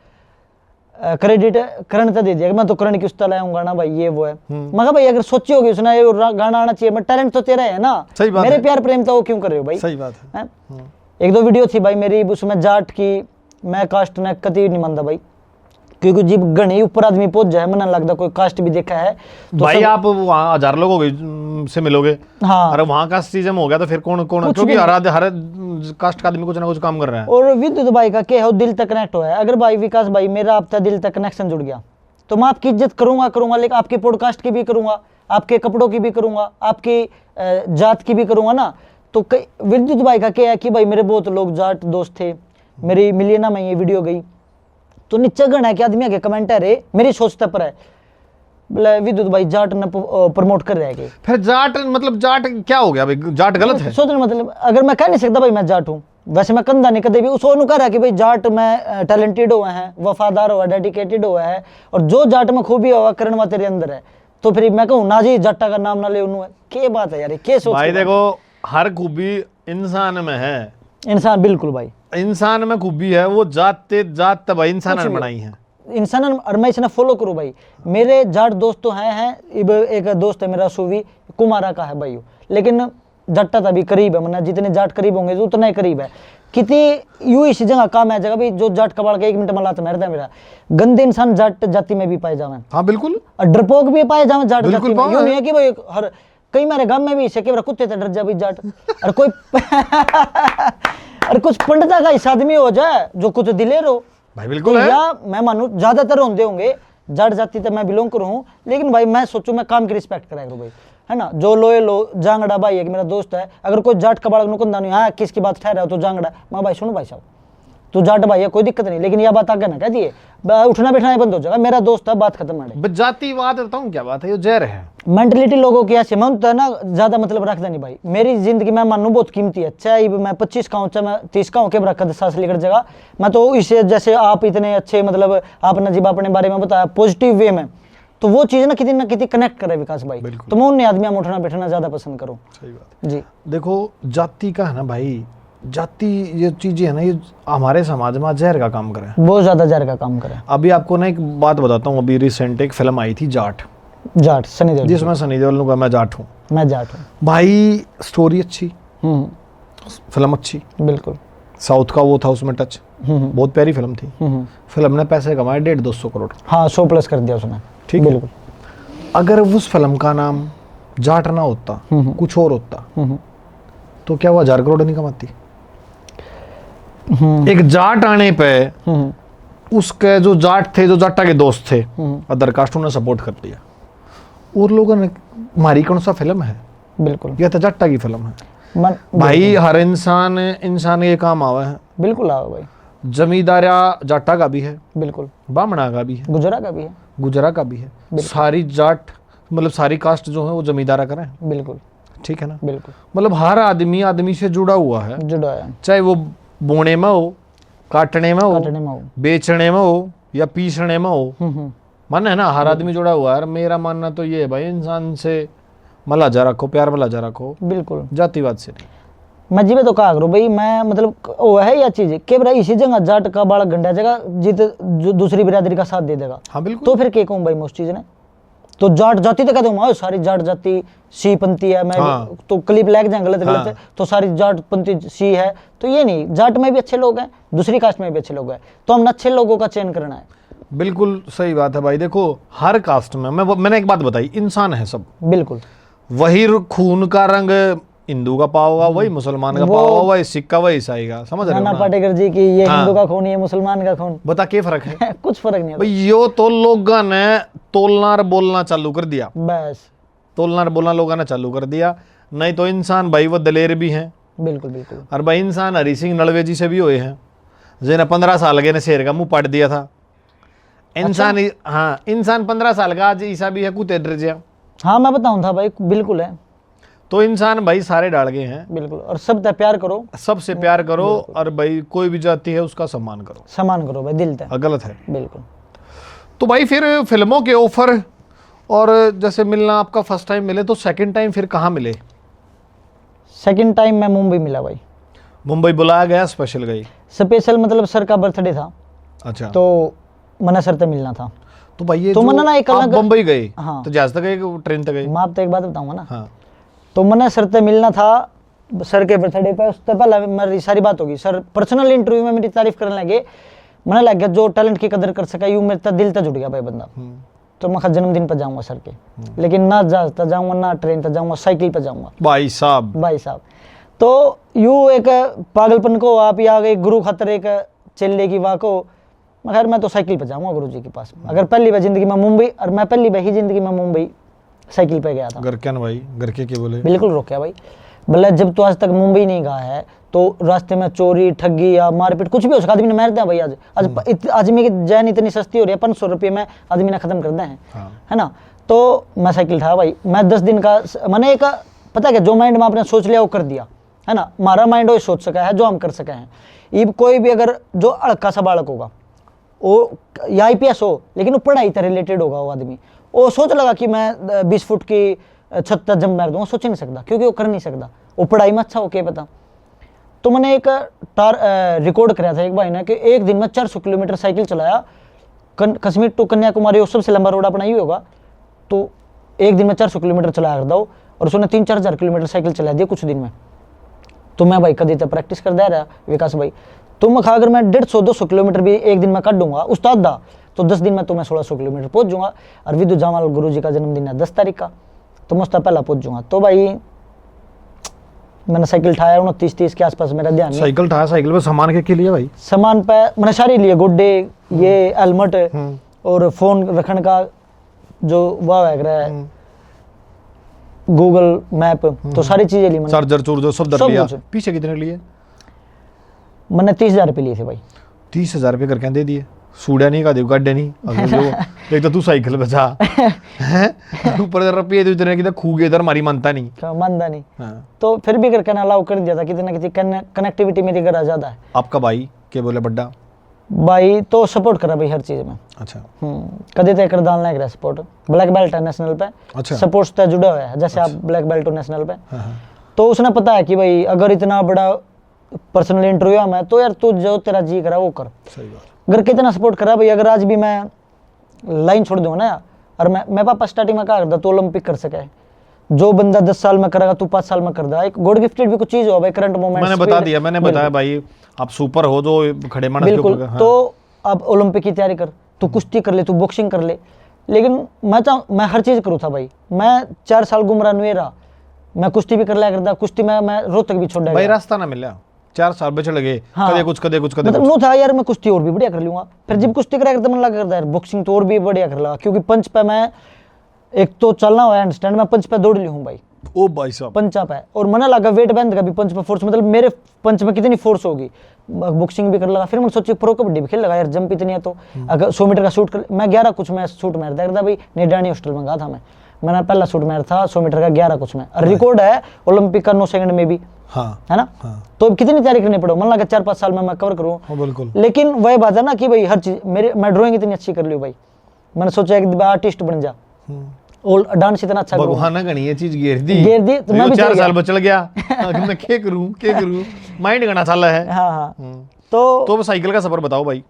क्रेडिट करण तक दे दिया, मैं तो करण की उस्ता लाऊंगा ना भाई, ये वो है। मगर भाई अगर सोची होगी उसने ये गाना आना चाहिए, मैं टैलेंट तो तेरा है ना, मेरे प्यार प्रेम तो वो क्यों कर रहे हो भाई? सही बात है। 1-2 वीडियो थी भाई मेरी, उसमें जाट की, मैं कास्ट ने कभी नहीं मानता भाई, क्योंकि जब गणी ऊपर आदमी पहुंच जाए, मन लगता कोई कास्ट भी देखा है तो भाई आप वहाँ 1000 लोगों से मिलोगे। हाँ, अरे वहाँ का सिस्टम हो गया तो फिर कौन क्योंकि हर कास्ट का आदमी कुछ ना कुछ काम कर रहा है। और विद्युत भाई का क्या है, दिल तक कनेक्ट हुआ है। अगर भाई विकास भाई मेरा आपका दिल तक कनेक्शन जुड़ गया, तो मैं आपकी इज्जत करूंगा, लेकिन आपके पॉडकास्ट की भी करूंगा, आपके कपड़ों की भी करूंगा, आपकी जात की भी करूंगा ना। तो विद्युत भाई का क्या है कि भाई मेरे बहुत लोग जाट दोस्त थे, मेरी मिलियना में ये वीडियो गई तो नीचे गण है कि आदमी के कमेंट है रे मेरी सोचता पर है, बोले विद्युत भाई जाट ने प्रमोट कर रहे हैं। फिर जाट मतलब जाट क्या हो गया भाई? जाट गलत है? सोचने मतलब अगर मैं कह नहीं सकता भाई मैं जाट हूँ, वैसे मैं कंधा नहीं कदे भी उस कह रहा कि भाई जाट में टैलेंटेड हुआ है, वफादार हुआ, डेडिकेटेड हुआ है, और जो जाट में खूबी हुआ करण वा तेरे अंदर है, तो फिर मैं कहूँ ना जी जाटा का नाम ना ले उन्होंने, क्या बात है यार, क्या सोच भाई? देखो हर खूबी इंसान में है, इंसान बिल्कुल भाई इंसान में खूबी है, वो जात भाई इंसान ने बनाई है, इंसान। और मैं इसने फॉलो करूँ भाई, मेरे जाट दोस्त तो हैं एक दोस्त है मेरा सुवी कुमारा का है भाई, लेकिन जट्टा तभी करीब है, मतलब जितने जाट करीब होंगे उतना ही करीब है। कितनी यूं इसी जगह काम है जगह भी जो जाट कबाड़ के 1 मिनट में लात मारता है मेरा। गंदे इंसान जाट जाति में भी पाए जावे। हाँ बिल्कुल। और डरपोक भी पाए जावे जाट जाति में, यूं नहीं है कि भाई हर कई मेरे गांव में भी इसे के कुत्ते से डर जा भी जाट, और कोई और कुछ पंडिता का इस आदमी हो जाए जो कुछ दिलेर हो भाई, बिल्कुल तो है। या मैं मानू ज्यादातर होंगे जाट जाति तक मैं बिलोंग करूँ, लेकिन भाई मैं सोचूं मैं काम की रिस्पेक्ट कराया करूँ भाई, है ना। जो लोए लो जांगड़ा भाई एक मेरा दोस्त है, अगर कोई जाट कबाड़ नुकंदा नहीं, हाँ किसकी बात ठहरा हो तो जांगड़ा, मैं भाई सुनो भाई साहब तू जाट भाई है कोई दिक्कत नहीं, लेकिन यह बात आगे ना कह दिए, उठना बैठना बंद हो जाएगा, मेरा दोस्त है, बात खत्म है। जातिवाद बताऊं क्या बात है, ये जहर है। मेंटलिटी लोगों की ऐसी, मैं तो ना ज्यादा मतलब रखता नहीं भाई, मेरी जिंदगी मैं मानू बहुत कीमती है, चाहे मैं 25 का हूँ चाहे मैं 30 का हूँ, के बरकत सांस लेकर जगह। मैं तो इसे जैसे आप इतने अच्छे मतलब आपने जब अपने बारे में बताया पॉजिटिव वे में, तो वो चीज ना कितनी कनेक्ट करे विकास भाई, तो मैं उन आदमी में उठना बैठना ज्यादा पसंद करूँ। सही बात जी देखो जाति का है ना भाई, जाति ये चीजें है ना, ये हमारे समाज में जहर का काम करे, बहुत ज्यादा जहर का काम करे। अभी आपको ना एक बात बताता हूँ, अभी रिसेंट एक फिल्म आई थी जाट, जाट सनी देओल, जिसमें सनी देओल ने कहा मैं जाट हूँ। मैं जाट हूँ भाई स्टोरी अच्छी, फिल्म अच्छी, बिल्कुल। साउथ का वो था उसमें टच, बहुत प्यारी फिल्म थी। फिल्म ने पैसे कमाए 150-200 करोड़। हाँ 100+ कर दिया उसने, ठीक, बिल्कुल। अगर उस फिल्म का नाम जाट ना होता, कुछ और होता, तो क्या वो 1000 करोड़ नहीं कमाती? एक जाट आने पे उसके जो जाट थे, जो जाटा के दोस्त थे, अदर कास्ट, उन्होंने सपोर्ट कर दिया, और लोगों ने मारी कौन सा फिल्म है, बिल्कुल यह तो जाटा की फिल्म है। भाई बिल्कुल। हर इंसान ये काम आवा है, बिल्कुल आओ भाई, जमींदारा जाटा का भी है, बिल्कुल, बामणा का भी है, गुजरा का भी है, गुजरा का भी है, सारी जाट मतलब सारी कास्ट जो है वो जमींदारा करें, बिल्कुल ठीक है ना। बिल्कुल मतलब हर आदमी से जुड़ा हुआ है, जुड़ा है, चाहे वो बोने में हो, काटने में हो, काटने में हो, बेचने में हो, या पीसने में हो, मन है ना, हर आदमी जुड़ा हुआ है। मेरा मानना तो ये है भाई, इंसान से मलाजा रखो, प्यार मलाजा रखो, बिल्कुल, जातिवाद से नहीं। मैं जी में तो कहा करूँ भाई, मैं मतलब वो है या चीज के भाई इसी जगह जाट का बालक गंडा जगह जीत जो दूसरी बिरादरी का साथ दे देगा, हाँ बिल्कुल। तो फिर क्या कहूँ भाई मैं उस चीज ने, तो जाट जाति तो कहते हूँ सारी जाट जाति सी पंथी है, मैं हाँ। तो क्लिप लग जाए गलत हाँ। गलत है, तो सारी जाट पंथी सी है, तो ये नहीं, जाट में भी अच्छे लोग हैं, दूसरी कास्ट में भी अच्छे लोग हैं, तो हम अच्छे लोगों का चयन करना है। बिल्कुल सही बात है भाई। देखो हर कास्ट में मैंने एक बात बताई, इंसान है सब, बिल्कुल वही खून का रंग हिंदू का पाव होगा, वही मुसलमान का पाव होगा, वही सिख का, वही ईसाई का, समझ रहे हो नाना ना? पाटेकर जी की ये हाँ। हिंदू का खून, ये मुसलमान का खून, बता क्या फर्क है कुछ फर्क नहीं है भाई। यो तो लोगों ने तोलना और बोलना चालू कर दिया, बस, तोलना और बोलना लोगों ने चालू कर दिया। नहीं तो इंसान भाई वो दलेर भी हैं, बिल्कुल बिल्कुल, और भाई इंसान हरी सिंह नलवे जी से भी हुए हैं, जिन्हें 15 साल के ने शेर का मुंह पाट दिया था। इंसान हाँ, इंसान 15 साल का आज ईसा भी है, कुत्ते डर गया। हाँ मैं बताऊं था भाई, बिल्कुल है, तो इंसान भाई सारे डाल गए हैं, बिल्कुल, और सब तय प्यार करो, सबसे प्यार करो, और भाई कोई भी जाति है उसका सम्मान करो, सम्मान करो भाई, दिल तय, गलत है। बिल्कुल। तो भाई फिर फिल्मों के ऑफर और जैसे मिलना, आपका फर्स्ट टाइम मिले, तो सेकंड टाइम फिर कहाँ मिले? सेकंड टाइम मैं मुंबई मिला भाई, मुंबई बुलाया गया, स्पेशल गई? स्पेशल मतलब सर का बर्थडे था, अच्छा। तो मना सर से मिलना था, तो भाई ये तो जो मना ना एक आप अलग, मुंबई गए, हाँ। तो जहाज तक गए, ट्रेन तक गए? मैं आपको एक बात बताऊंगा ना, हाँ। तो मना सर से मिलना था, सर के बर्थडे पे, उससे पहले मेरी सारी बात होगी, सर पर्सनल इंटरव्यू में मेरी तारीफ करने लगे, मैंने लग गया जो टैलेंट की कदर कर सका, यूं मेरे तक दिल तक जुड़ गया भाई बंदा। तो मैं जन्मदिन पर जाऊंगा सर के, लेकिन ना जहाज तक जाऊंगा, ना ट्रेन तक जाऊंगा, साइकिल पर जाऊंगा भाई साहब। भाई साहब। तो यूं एक पागलपन को आप या एक गुरु खातर एक चेले की वाह को, मगर मैं तो साइकिल पर जाऊंगा गुरु जी के पास। अगर पहली बार जिंदगी में मुंबई, और मैं पहली बार ही जिंदगी में मुंबई साइकिल पे गया था। घर क्या ना भाई, घर के क्या बोले? बिल्कुल रोका भाई, भले जब तो आज तक मुंबई नहीं गया है, तो रास्ते में चोरी ठगी या मारपीट कुछ भी हो सका, आदमी ने मार दिया भाई। आज आदमी की जैन इतनी सस्ती हो रही है, 500 रुपये में आदमी ने खत्म कर दिया है, हाँ। है ना। तो मैं साइकिल था भाई, मैं 10 दिन का, मैंने एक पता क्या, जो माइंड में आपने सोच लिया वो कर दिया, है ना। हमारा माइंड वो सोच सका है जो हम कर सके हैं। ये कोई भी अगर जो अड़का सा बालक होगा, वो या IPS हो, लेकिन वो पढ़ाई से रिलेटेड होगा, वो आदमी वो सोच लगा कि मैं 20 फुट की छत तक जंप मार दूंगा, सोच नहीं सकता, क्योंकि वो कर नहीं सकता, वो पढ़ाई में अच्छा हो के पता। तो मैंने एक रिकॉर्ड कराया था एक भाई ने कि एक दिन में 400 किलोमीटर साइकिल चलाया, कश्मीर टू कन्याकुमारी, वो सबसे लंबा रोड अपना ही होगा, तो एक दिन में 400 किलोमीटर चलाया करता हूँ, और उसने 3-4 हज़ार किलोमीटर साइकिल चला दिया कुछ दिन में। तो मैं भाई कभी तक प्रैक्टिस कर दे रहा विकास भाई, तो मैं अगर मैं 150-200 किलोमीटर भी एक दिन में काट दूंगा उस्ताद दा, तो 10 दिन में तो मैं 1600 किलोमीटर पहुंच जाऊंगा। और विद्युत जामाल गुरु जी का जन्मदिन है 10 तारीख का, तो मैं उसका पहला पहुंच जाऊंगा। तो भाई मैंने साइकिल ठाया 29-30 के आसपास, मेरा ध्यान नहीं। साइकिल ठाया, साइकिल पे सामान के लिए भाई? सामान पे मैंने सारी लिए, गुड्डे, ये हेलमेट, और फोन रखने का जो वह है, गूगल मैप, तो सारी चीजें ली मैंने, चार्जर चूर्जर सब दर सब लिया। कुछ। पीछे कितने लिए? मैंने 30,000 रुपये लिए थे भाई। 30,000 रुपये करके दे दिए, सूड़ा नहीं का दे गाड्डे नहीं अगर जो एक तो तू साइकिल बचा हैं ऊपर रुपये तो इतने की खू गए इधर मारी मानता नहीं मानता नहीं। हाँ। तो फिर भी करके ना अलाउ कर दिया था, किसी ना किसी कनेक्टिविटी मेरी घर ज़्यादा है। आपका भाई क्या बोले बड्डा? भाई तो सपोर्ट करा भाई हर चीज़ में। अच्छा। कदे तक कर डालना है सपोर्ट, ब्लैक बेल्ट है नेशनल पे। अच्छा। सपोर्ट्स तो जुड़ा हुआ है, जैसे आप ब्लैक बेल्ट हो नेशनल पे। हाँ। तो उसने पता है कि भाई अगर इतना बड़ा पर्सनल इंटरव्यू है मैं तो यार तू जो तेरा जी करा वो कर। सही बात। घर कितना सपोर्ट करा भाई, अगर आज भी मैं लाइन छोड़ दूंगा ना और मैं पापा स्टार्टिंग में कहा करता तू ओलंपिक कर सके, जो बंदा 10 साल में करेगा तू 5 साल में कर दा। एक गॉड गिफ्टेड भी कुछ चीज हो भाई, करंट मोमेंट मैंने बता दिया, मैंने बताया भाई आप सुपर हो जो खड़े मानस के बिल्कुल। ऊपर। हाँ। तो अब ओलंपिक की तैयारी कर, तू कुश्ती कर ले, तू बॉक्सिंग कर ले, लेकिन मैं हर चीज करूँ था भाई। मैं 4 साल गुमराह नहीं रहा, मैं कुश्ती भी कर लिया करता, कुश्ती में मैं रोहतक भी छोड़ भाई गया। रास्ता ना मिला, 4 साल बचे लगे। हाँ। कदे कुछ कदे कुछ कदे मतलब कुछ। नो था यार मैं कुश्ती और भी बढ़िया कर लूंगा। फिर जब कुश्ती करा करता मन लगा करता यार बॉक्सिंग तो और भी बढ़िया कर लगा, क्योंकि पंच पे मैं एक तो चलना हुआ अंडरस्टैंड, मैं पंच पे दौड़ ली हूँ भाई। ओ भाई साहब। पंचा पे और मन लगा वेट बैंड का भी पंच पे फोर्स, मतलब मेरे पंच में कितनी फोर्स होगी। बॉक्सिंग भी कर लगा, फिर मैंने सोची प्रो कबड्डी भी खेल लगा यार, जंप इतनी है तो अगर 100 मीटर का शूट कर, मैं 11 कुछ में शूट मार दिया भाई। निडानी हॉस्टल में गया था मैंने पहला शूट मारा था 100 मीटर का 11 कुछ में, और रिकॉर्ड है ओलंपिक का 9 सेकंड में भी। हाँ। है ना। हाँ। तो कितनी तैयारी करनी पड़ो, मन लगा 4-5 साल में मैं कवर करूँ। हाँ बिल्कुल। लेकिन वही बात है ना कि भाई हर चीज मैं ड्राइंग इतनी अच्छी कर ली भाई, मैंने सोचा एक आर्टिस्ट बन जा और डांस इतना अच्छा करूं। भगवान ने गणी ये चीज घेर दी तो मैं भी 4 साल बचल गया कि मैं क्या करूं माइंड गणा साल है। हाँ हाँ। तो साइकिल का सफर बताओ भाई।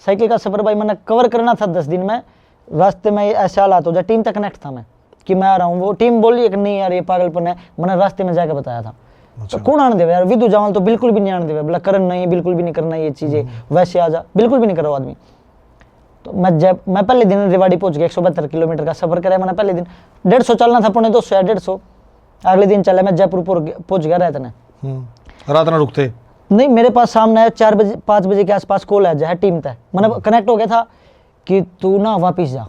साइकिल का सफर भाई मैंने कवर करना था 10 दिन में, रास्ते में ऐसे हालात हो जाए, टीम तक कनेक्ट था मैं कि मैं आ रहा हूँ, वो टीम बोली कि नहीं यार ये पागलपन है, मैंने रास्ते में जाकर बताया था। तो कौन आने देवे यार, विदु जावल तो बिल्कुल भी नहीं आने देवे, बोला करण नहीं बिल्कुल भी नहीं करना ये चीजें, वैसे आ जा, बिल्कुल भी नहीं करो आदमी। तो मैं पहले दिन रेवाड़ी पहुंच गया, 172 किलोमीटर का सफर कराया मैंने पहले दिन। 150 चलना था, 250 या 150। अगले दिन चला मैं जयपुर पहुंच गया रहते रात ना रुकते नहीं, मेरे पास सामने 5 बजे के आसपास कॉल है टीम तय, मैंने कनेक्ट हो गया था कि तू ना वापिस जा,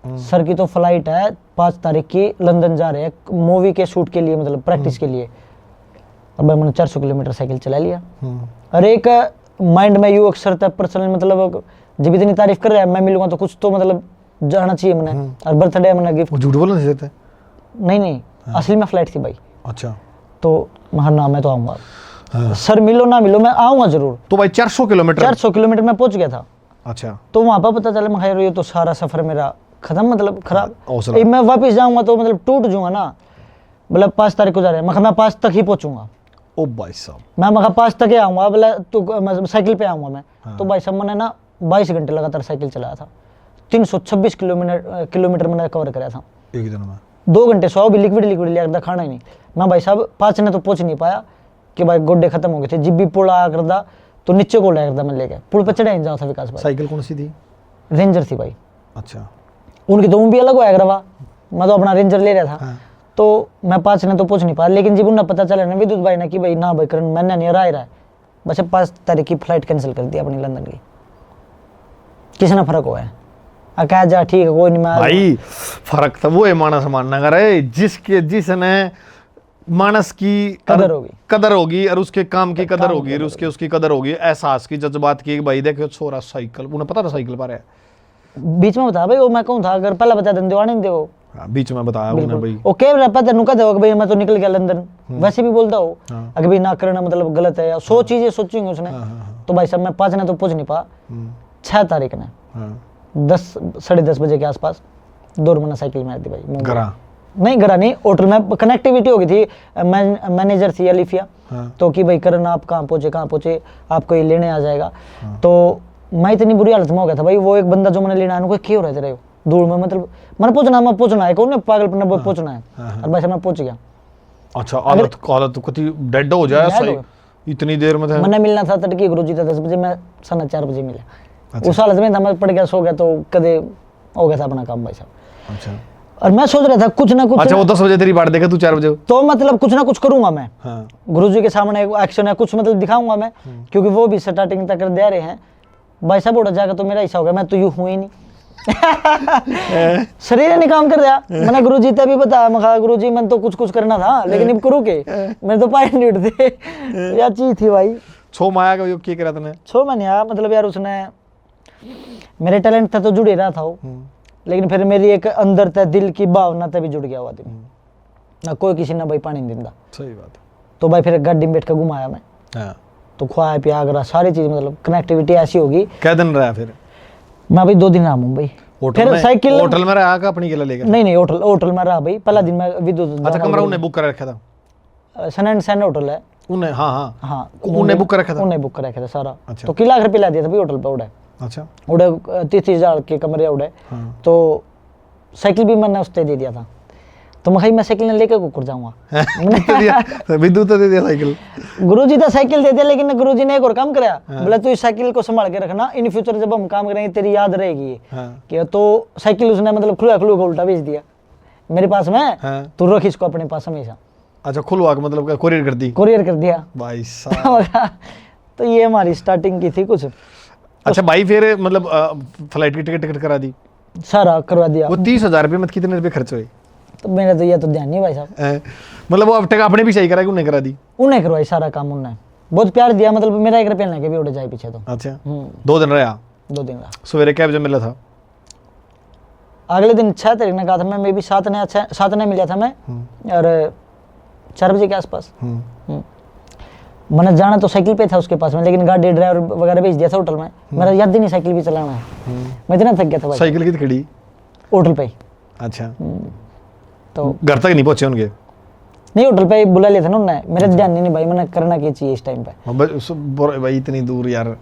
सर की तो फ्लाइट है 5 तारीख की, लंदन जा रहे हैं मूवी के शूट के लिए, मतलब प्रैक्टिस के लिए। अब मैंने 400 किलोमीटर साइकिल चला लिया। और एक माइंड में यू अक्सर तक पर्सनल, मतलब जब इतनी तारीफ कर रहा है मैं मिलूंगा तो कुछ तो मतलब जाना चाहिए मैंने। और बर्थडे मैंने गिफ्ट, झूठ बोलना नहीं देते। नहीं असली में फ्लाइट थी भाई। अच्छा। तो हाँ ना मैं तो आऊंगा। सर मिलो ना मिलो मैं आऊंगा जरूर। तो भाई 400 किलोमीटर में पहुंच गया था। अच्छा। तो वहां पर पता चला मैं ये तो सारा सफर मेरा खत्म, मतलब खराब। मैं वापस जाऊंगा तो मतलब टूट जाऊंगा ना, मतलब 5 तारीख को जा रहे हैं, मैं 5 तक ही पहुंचूंगा। ओ भाई साहब। मैं 5 तक ही आऊंगा, बोला तो साइकिल पे आऊंगा मैं। तो भाई साहब मैंने ना 22 घंटे लगातार साइकिल चलाया था, 326 किलोमीटर मैंने कवर कराया था एक दिन में। 2 घंटे सो भी लिक्विड लिया करता, खाना ही नहीं। मैं भाई साहब 5 ने तो पहुंच नहीं पाया कि भाई गोड्डे खत्म हो गए थे। जिब भी पुल आया करता तो नीचे को लाया करता, मैं लेके पुल पर चढ़ा जाऊँ था विकास भाई। साइकिल कौन सी थी? रेंजर थी भाई। अच्छा। उनकी तो भी अलग होया करवा, मैं तो अपना रेंजर ले रहा था। हाँ। तो मैं 5 ने तो पहुंच नहीं पाया, लेकिन जब उन्हें पता चला ना विद्युत भाई ने कि भाई ना भाई करण मैंने नहीं रहा है, बस 5 तारीख की फ्लाइट कैंसिल कर दी अपनी लंदन की। किसी ना फर्क हुआ है, कहा जा ठीक है कोई नहीं। मैं भाई फर्क तो वो है मानस मानना करे जिसने मानस की कदर होगी और उसके काम की कदर होगी और उसकी कदर होगी, एहसास की, जज्बात की। भाई देखो छोरा साइकिल, उन्हें पता था साइकिल पर है। बीच में बता भाई वो मैं कहूँ था, अगर पहले बता दें दीवानी नहीं दे वो। बीच में बताया उन्हें भाई। ओके पता नुका दे भाई मैं तो निकल गया लंदन, वैसे भी बोलता हो अगर भाई ना करना मतलब गलत है या 100 चीजें सोचेंगे उसने। तो भाई साहब मैं 5 ने तो पहुंच नहीं पाया। 6 तारीख ने 10-10:30 बजे के आसपास दौड़ मैंने साइकिल मार दी भाई। गरा नहीं होटल में कनेक्टिविटी हो गई थी, मैनेजर थी अलीफिया। तो कि भाई करण आप कहाँ पहुंचे आपको ये लेने आ जाएगा। तो मैं इतनी बुरी हालत में हो गया था भाई, वो एक बंदा जो मैंने लेना है क्या हो रहे थे दूर में, मतलब मैंने पहुंचना है कौन पागलपन बहुत पहुंचना है। और भाई मैं पहुंच गया। अच्छा हालत डेड हो जाए इतनी देर में मैंने मिलना था तड़के गुरुजी था 10 बजे, मैं 4:30 बजे मिला। अच्छा। उस हालत में था मैं पड़ गया सो गया, तो कदे हो गया था अपना काम भाई साहब। अच्छा। और मैं सोच रहा था कुछ ना कुछ। अच्छा वो 10 बजे तेरी बात देखा तू 4 बजे, तो मतलब कुछ ना कुछ करूंगा मैं। हाँ। गुरुजी के सामने एक्शन है कुछ मतलब दिखाऊंगा मैं, क्योंकि वो भी स्टार्टिंग तक दे रहे हैं। भाई साहब उड़ा जाकर तो मेरा ऐसा हो गया, मैं तो यूं हुई नहीं शरीर नहीं काम कर रहा। मैंने गुरुजी तभी बताया, मैं कहा गुरुजी मैं तो कुछ करना था लेकिन अब करूँ के, मेरे तो पाए नहीं उठते। क्या चीज थी भाई। छो माया का योग करा तने? 6 महीने यार, मतलब यार उसने मेरे टैलेंट था तो जुड़ ही रहा था वो, लेकिन फिर मेरी एक अंदर था दिल की भावना था भी जुड़ गया हुआ आदमी। ना कोई किसी ना भाई पानी नहीं दिंदा। सही बात है। तो भाई फिर गाड़ी में बैठ के घुमाया मैं, हाँ। तो खुआया पिया करा सारी चीज, मतलब कनेक्टिविटी ऐसी होगी। क्या दिन रहा फिर? मैं भाई 2 दिन रहा मुंबई। फिर साइकिल होटल में रहा का अपनी केला लेकर? नहीं होटल में रहा भाई। पहला दिन मैं विद्युत, अच्छा कमरा उन्हें बुक कर रखा था? सन एंड सन होटल है उन्हें, हाँ हाँ, उन्हें बुक कर रखा था? उन्हें बुक कर रखा था सारा। अच्छा। तो किला घर पे ला दिया था भाई होटल पे। उड़े अच्छा, उड़े 30,000 के कमरे उड़े। तो साइकिल भी मैंने उससे दे दिया था। तो मैं साइकिल लेके कुकुर जाऊंगा। विद्युत तो दे दिया साइकिल? गुरुजी तो साइकिल दे दिया, लेकिन गुरुजी ने एक और काम कराया। बोला तू इस साइकिल को संभाल के रखना, इन फ्यूचर जब हम काम करेंगे तेरी याद रहेगी ये। कि तो साइकिल उसने मतलब खुला का उल्टा भेज दिया मेरे पास में। तू रख इसको अपने पास हमेशा। अच्छा, खुलवा के मतलब कोरियर कर दी? कोरियर कर दिया भाई साहब। तो ये हमारी स्टार्टिंग की थी कुछ। अच्छा भाई, फिर मतलब फ्लाइट की टिकट करा दी? सारा करवा दिया। वो 30,000 रुपये में कितने रुपए खर्च हुए? तो मेरा तो ये तो ध्यान नहीं भाई साहब। मतलब वो अब तक आपने भी सही करा कि उन्हें करा दी? उन्हें करवाई सारा काम, उन्हें बहुत प्यार दिया। मतलब मेरा 1 रुपया लेके भी उड़ जाए पीछे तो। अच्छा, 2 दिन रहा? 2 दिन रहा। सवेरे क्या बजे मिला था? अगले दिन 6 तारीख ने कहा था मैं भी 7 ने मिला था मैं, और 4 बजे के आसपास। मैंने जाना तो साइकिल पे था उसके पास में, लेकिन गाड़ी ड्राइवर वगैरह भेज दिया था होटल में। मेरा याद ही नहीं साइकिल भी चलाना है। मैं इतना थक गया था भाई। साइकिल कितनी खड़ी? होटल पे ही। अच्छा, तो घर तक नहीं पहुंचे उनके? नहीं, होटल पे ही बुला लिया था ना उन्होंने। मेरे ध्यान नहीं भाई, मैंने करना क्या चाहिए इस टाइम पे। भाई इतनी दूर यार,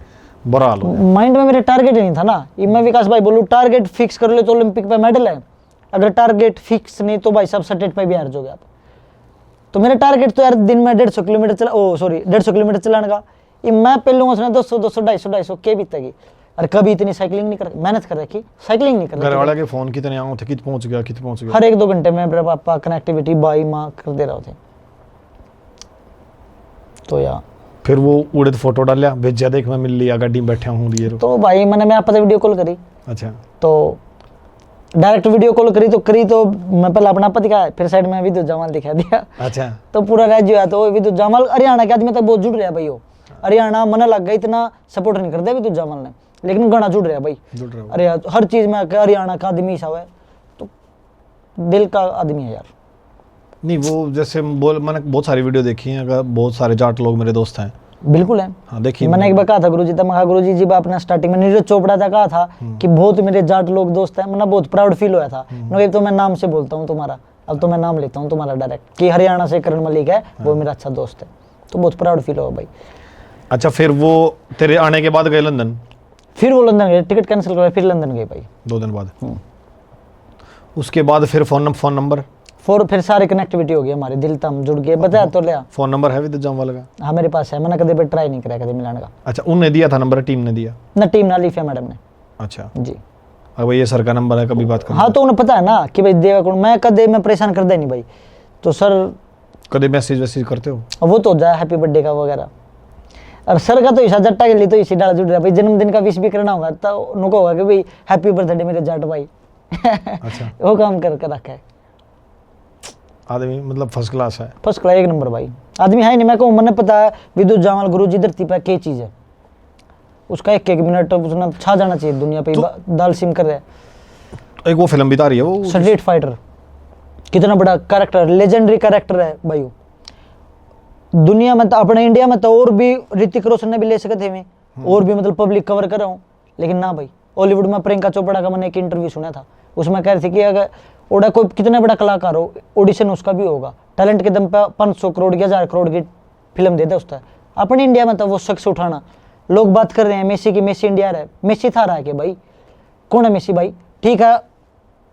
बुरा हाल हो। माइंड में मेरे टारगेट ही नहीं था ना। मैं विकास भाई बोलूँ टारगेट फिक्स कर ले तो ओलंपिक पे मेडल है, अगर टारगेट फिक्स नहीं तो भाई सब सटेट पे भी हार जाओगे आप। तो मेरा टारगेट तो यार दिन में 150 किलोमीटर 150 किलोमीटर चलाने का। मैं पहलूंगा उसने 200 250 के भी तक। अरे कभी इतनी साइकिलिंग नहीं कर, मेहनत कर रखी, साइकिलिंग नहीं कर घर वाला के फोन कितने आऊँ थे, कित पहुंच गया? हर 1-2 घंटे में मेरे पापा कनेक्टिविटी भाई माँ कर दे रहे थे। तो यार फिर वो उड़े तो फोटो डालिया, भेजा देख मैं मिल लिया गाड़ी में बैठा हूँ ये। तो भाई मैं आप वीडियो कॉल करी। अच्छा, तो डायरेक्ट वीडियो कॉल करी तो मैं पहले अपना पति का, फिर साइड में विद्युत जामल दिखा दिया। अच्छा, तो पूरा राज्य हुआ। तो विद्युत जामल हरियाणा के आदमी तक बहुत जुड़ रहा भाई। वो हरियाणा मन लग गया, इतना सपोर्ट नहीं करता विद्युत जामल ने, लेकिन गाना जुड़ रहा भाई। अरे यार हर चीज में हरियाणा का आदमी सब है, तो दिल का आदमी है यार। नहीं वो जैसे मैंने बहुत सारी वीडियो देखी हैं, अगर बहुत सारे जाट लोग मेरे दोस्त हैं। बिल्कुल है। हाँ देखिए, मैंने एक बार कहा था गुरुजी तक, मैं गुरुजी जी अपना स्टार्टिंग में नीरज चोपड़ा तक कहा था कि बहुत मेरे जाट लोग दोस्त हैं। मैंने बहुत प्राउड फील होया था। मैं तो मैं नाम से बोलता हूँ तुम्हारा, अब तो मैं नाम लेता हूँ तुम्हारा डायरेक्ट कि हरियाणा से करण मलिक है, वो मेरा अच्छा दोस्त है। तो बहुत प्राउड फील हुआ भाई। अच्छा, फिर वो तेरे आने के बाद गए लंदन? फिर वो लंदन गए, टिकट कैंसिल करवाई, फिर लंदन गए भाई 2 दिन बाद। उसके बाद फिर फोन नंबर फिर सारी कनेक्टिविटी हो गई हमारे, दिल तम जुड़ गए। बताया तो लिया। फोन नंबर है विद्युत जामवाल का? हाँ मेरे पास है, मैंने कभी ट्राई नहीं करा कभी मिलाने का। अच्छा, उनने दिया था नंबर, टीम ने दिया ना? टीम ना, लिफिया मैडम ने। अच्छा जी, अब ये सर का नंबर है, कभी बात कर। हाँ तो उन्हें पता है ना कि भाई देवा कौन, मैं कदे मैं परेशान कर दे नहीं भाई। तो सर कभी मैसेज करते हो? वो तो जाए हैप्पी बर्थडे का वगैरह। अब सर का तो इसा जट्टा के लिए तो इसी डाला जुड़ रहा भाई। जन्मदिन का विश भी करना होगा तो उनको होगा कि भाई हैप्पी बर्थडे मेरे जाट भाई। अच्छा, वो काम कर रखा है आदमी, मतलब फर्स्ट क्लास है। फर्स्ट क्लास 1 नंबर भाई आदमी है। नहीं मैं कहूँ, मैंने पता है विद्युत जामल गुरुजी धरती पर क्या चीज़ है। उसका 1-1 मिनट उसने छा जाना चाहिए दुनिया पे। दाल सिम कर रहा है। एक वो फिल्म भी आ रही है वो स्ट्रीट फाइटर, कितना बड़ा कैरेक्टर, लेजेंडरी कैरेक्टर है भाई वो। दुनिया में तो अपने इंडिया में तो और भी ऋतिक रोशन ने भी ले सकते थे, और भी मतलब पब्लिक कवर कर रहा हूँ, लेकिन ना भाई। हॉलीवुड में प्रियंका चोपड़ा का मैंने एक इंटरव्यू सुना था, उसमें कह रही थी कि अगर ओडा कोई कितना बड़ा कलाकार हो, ऑडिशन उसका भी होगा, टैलेंट के दम पे 500 करोड़ या 1000 करोड़ की फिल्म दे दे उसका। अपने इंडिया में तो वो शख्स उठाना, लोग बात कर रहे हैं मेसी की, मेसी इंडिया है। मेसी था रहा है कि भाई कौन है मेसी भाई? ठीक है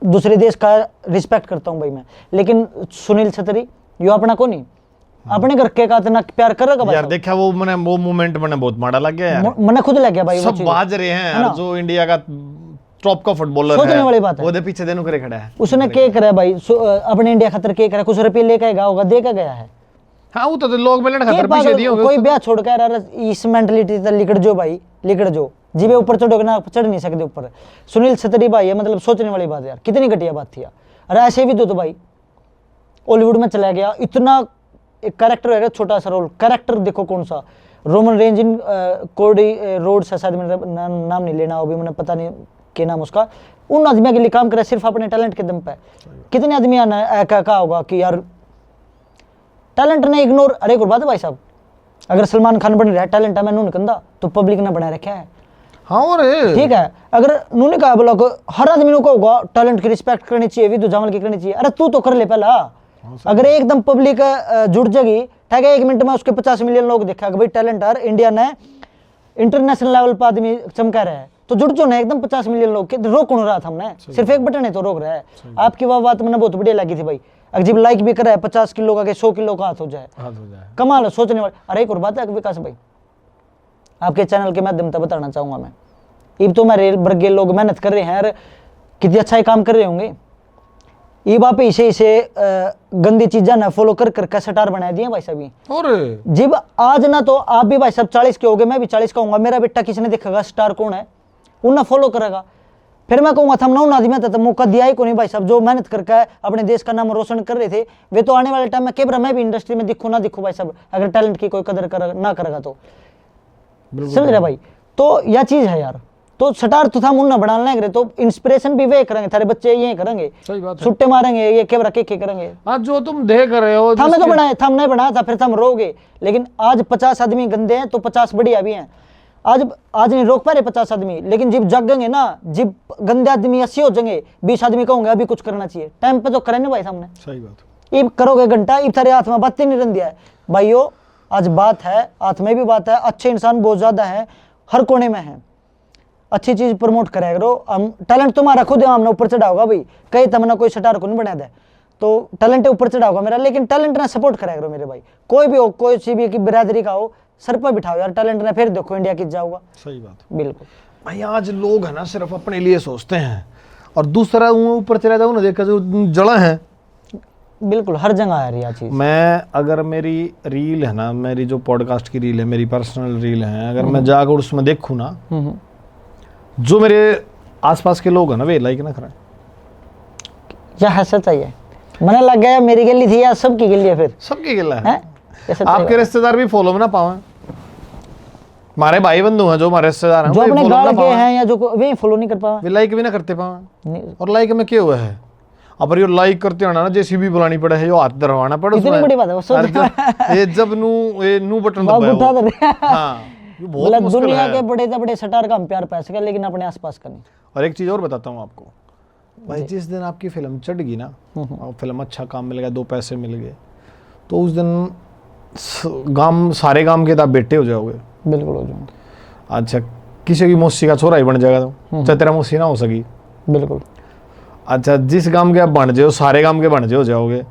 दूसरे देश का रिस्पेक्ट करता हूँ भाई मैं, लेकिन सुनील छतरी यो अपना कौन ही अपने घर के का इतना प्यार कर रहा यार। देखा वो मैंने वो मोमेंट मैंने बहुत माड़ा लग गया यार। मैंने खुद लग गया भाई। सब बाज रहे हैं यार, जो इंडिया का टॉप का फुटबॉलर सोचने वाली बात है। वो पीछे देनों करे खड़ा है। उसने क्या करा भाई अपने इंडिया खातर क्या करा? कुछ रुपये लेके गया होगा, दे के गया है। हाँ वो तो लोग मिलने खातर पीछे दिए होंगे। कोई ब्याह छोड़ कर इस मेंटलिटी से लिकड़ जो भाई, लिकड़ जो जीवे ऊपर चढ़ोगे ना, चढ़ नहीं सकते ऊपर। सुनील छतरी भाई है, मतलब सोचने वाली बात है यार, कितनी घटिया बात थी यार। अरे ऐसे भी तो भाई हॉलीवुड में चला गया, इतना एक कैरेक्टर है, छोटा सा रोल, कैरेक्टर देखो कौन सा, रोमन रेंज इन कोडी रोड से, शायद मैंने नाम नहीं लेना, अभी मैंने पता नहीं क्या नाम उसका, उन आदमियों के लिए काम करे सिर्फ अपने टैलेंट के दम पे। कितने आदमी कहा होगा कि यार टैलेंट ने इग्नोर, अरे एक बात है भाई साहब, अगर सलमान खान बन रहा है टैलेंट है मैं नून कंधा, तो पब्लिक ने बना रखा है। हाँ और ठीक है, अगर उन्होंने कहा बोला को हर आदमी को होगा टैलेंट की रिस्पेक्ट करनी चाहिए, विदु जामल की करनी चाहिए, अरे तू तो कर ले पहला। अगर एकदम पब्लिक जुड़ जाएगी, ठीक है, 1 मिनट में उसके 50 मिलियन लोग देखा कि भाई टैलेंट है इंडिया ने इंटरनेशनल लेवल पर आदमी चमका रहा है, तो जुड़ जो ना एकदम 50 मिलियन लोग, रोक कौन रहा था हमने, सिर्फ एक बटन है तो रोक रहा है। आपकी वह बात मैंने बहुत बढ़िया लगी थी भाई, अगर जब लाइक भी करा है 50 किलो का 100 किलो का हाथ हो जाए, कमाल है, सोचने वाले। अरे एक और बात है विकास भाई, आपके चैनल के माध्यम से बताना चाहूंगा मैं, अब तो मेरे वर्ग लोग मेहनत कर रहे हैं यार, कितनी अच्छा ही काम कर रहे होंगे, अब आप इसे गंदी चीजें ना फॉलो कर कर स्टार बना दिए भाई साहब। और जब आज ना तो आप भी भाई साहब 40 के हो गए, मैं भी 40 का हूँगा, मेरा बेटा किसने देखेगा स्टार कौन है, उन्हें फॉलो करेगा, फिर मैं कहूँगा था ना आदमी था तो मौका दिया ही को नहीं भाई साहब, जो मेहनत करके अपने देश का नाम रोशन कर रहे थे, वे तो आने वाले टाइम में कैमरा मैं भी इंडस्ट्री में दिखूँ ना दिखूँ भाई साहब, अगर टैलेंट की कोई कदर ना करेगा तो, समझ रहे भाई। तो यह चीज है यार, तो स्टार तो था मुन्ना बनाना लग रहे, तो इंस्पिरेशन भी वे करेंगे, थारे बच्चे ये करेंगे, सही बात है, सुट्टे मारेंगे, ये कैमरा के करेंगे। आज जो तुम देख रहे हो, थम तो बनाए, थम नहीं बनाया था फिर थम रोगे, लेकिन आज 50 आदमी गंदे हैं तो 50 बढ़िया भी हैं। आज नहीं रोक पा रहे 50 आदमी, लेकिन जब जगेंगे ना, जब गंदे आदमी 80 हो जाएंगे, 20 आदमी कहोगे अभी कुछ करना चाहिए, टाइम पे तो करें ना भाई सामने। सही बात, इब करोगे घंटा, इब थारे हाथ में बातें नहीं रह दिया है भाइयों, आज बात है, हाथ में भी बात है, अच्छे इंसान बहुत ज्यादा है, हर कोने में है, अच्छी चीज प्रमोट करा करो। हम टैलेंट तुम्हारा खुद है, हमने ऊपर चढ़ा होगा भाई, कहीं तमन्ना कोई स्टार को नहीं बना दे, तो टैलेंट ऊपर चढ़ा होगा मेरा, लेकिन टैलेंट ना सपोर्ट करा करो मेरे भाई, कोई भी हो, कोई सी भी की बिरादरी का हो, सर पर बिठाओ यार टैलेंट ने, फिर देखो इंडिया किस जाऊगा। सही बात, बिल्कुल भाई आज लोग है ना सिर्फ अपने लिए सोचते हैं, और दूसरा ऊपर चला जाऊँ ना, देखा जो जड़ा है, बिल्कुल हर जगह आ रही है चीज। मैं अगर मेरी रील है ना, मेरी जो पॉडकास्ट की रील है, मेरी पर्सनल रील है, अगर मैं जाकर उसमें देखूँ ना, जो मेरे आसपास के लोग हैं ना वे लाइक ना करें, यह सच है, मैंने लग गया मेरी गली थी या सबकी गली है, फिर सबकी गिला है, है? आपके रिश्तेदार भी फॉलो में ना पावे, हमारे भाई बंधु हैं जो हमारे रिश्तेदार हैं, जो वो अपने follow गांव ना के पावे, हैं या जो वे फॉलो नहीं कर पावा, वे लाइक भी ना करते पावे, नहीं। और लाइक में क्या हुआ है, अब ये लाइक करते होना ना, जेसीबी बुलानी पड़े है, यो हाथ दरवाना पड़े इतनी बड़ी बात है वो सोच, ये जब नू बटन बाबू उठा दबाया दे वो, हाँ ये बहुत मतलब मुश्किल दुनिया है। के बड़े से बड़े स्टार का हम प्यार पा सके, लेकिन अपने आसपास का नहीं। और एक चीज और बताता हूँ आपको भाई, जिस दिन आपकी फिल्म चढ़ गई ना, और फिल्म अच्छा काम मिल गया, 2 पैसे मिल गए, तो उस दिन सारे गांव के आप बेटे हो जाओगे। बिल्कुल हो जाऊंगा। अच्छा, किसी की मौसी का छोरा ही बन जाएगा, तो चाहे तेरा मौसी ना हो सकी। बिल्कुल। अच्छा, जिस गांव के आप बन जाओ, सारे गांव के बन हो जाओगे,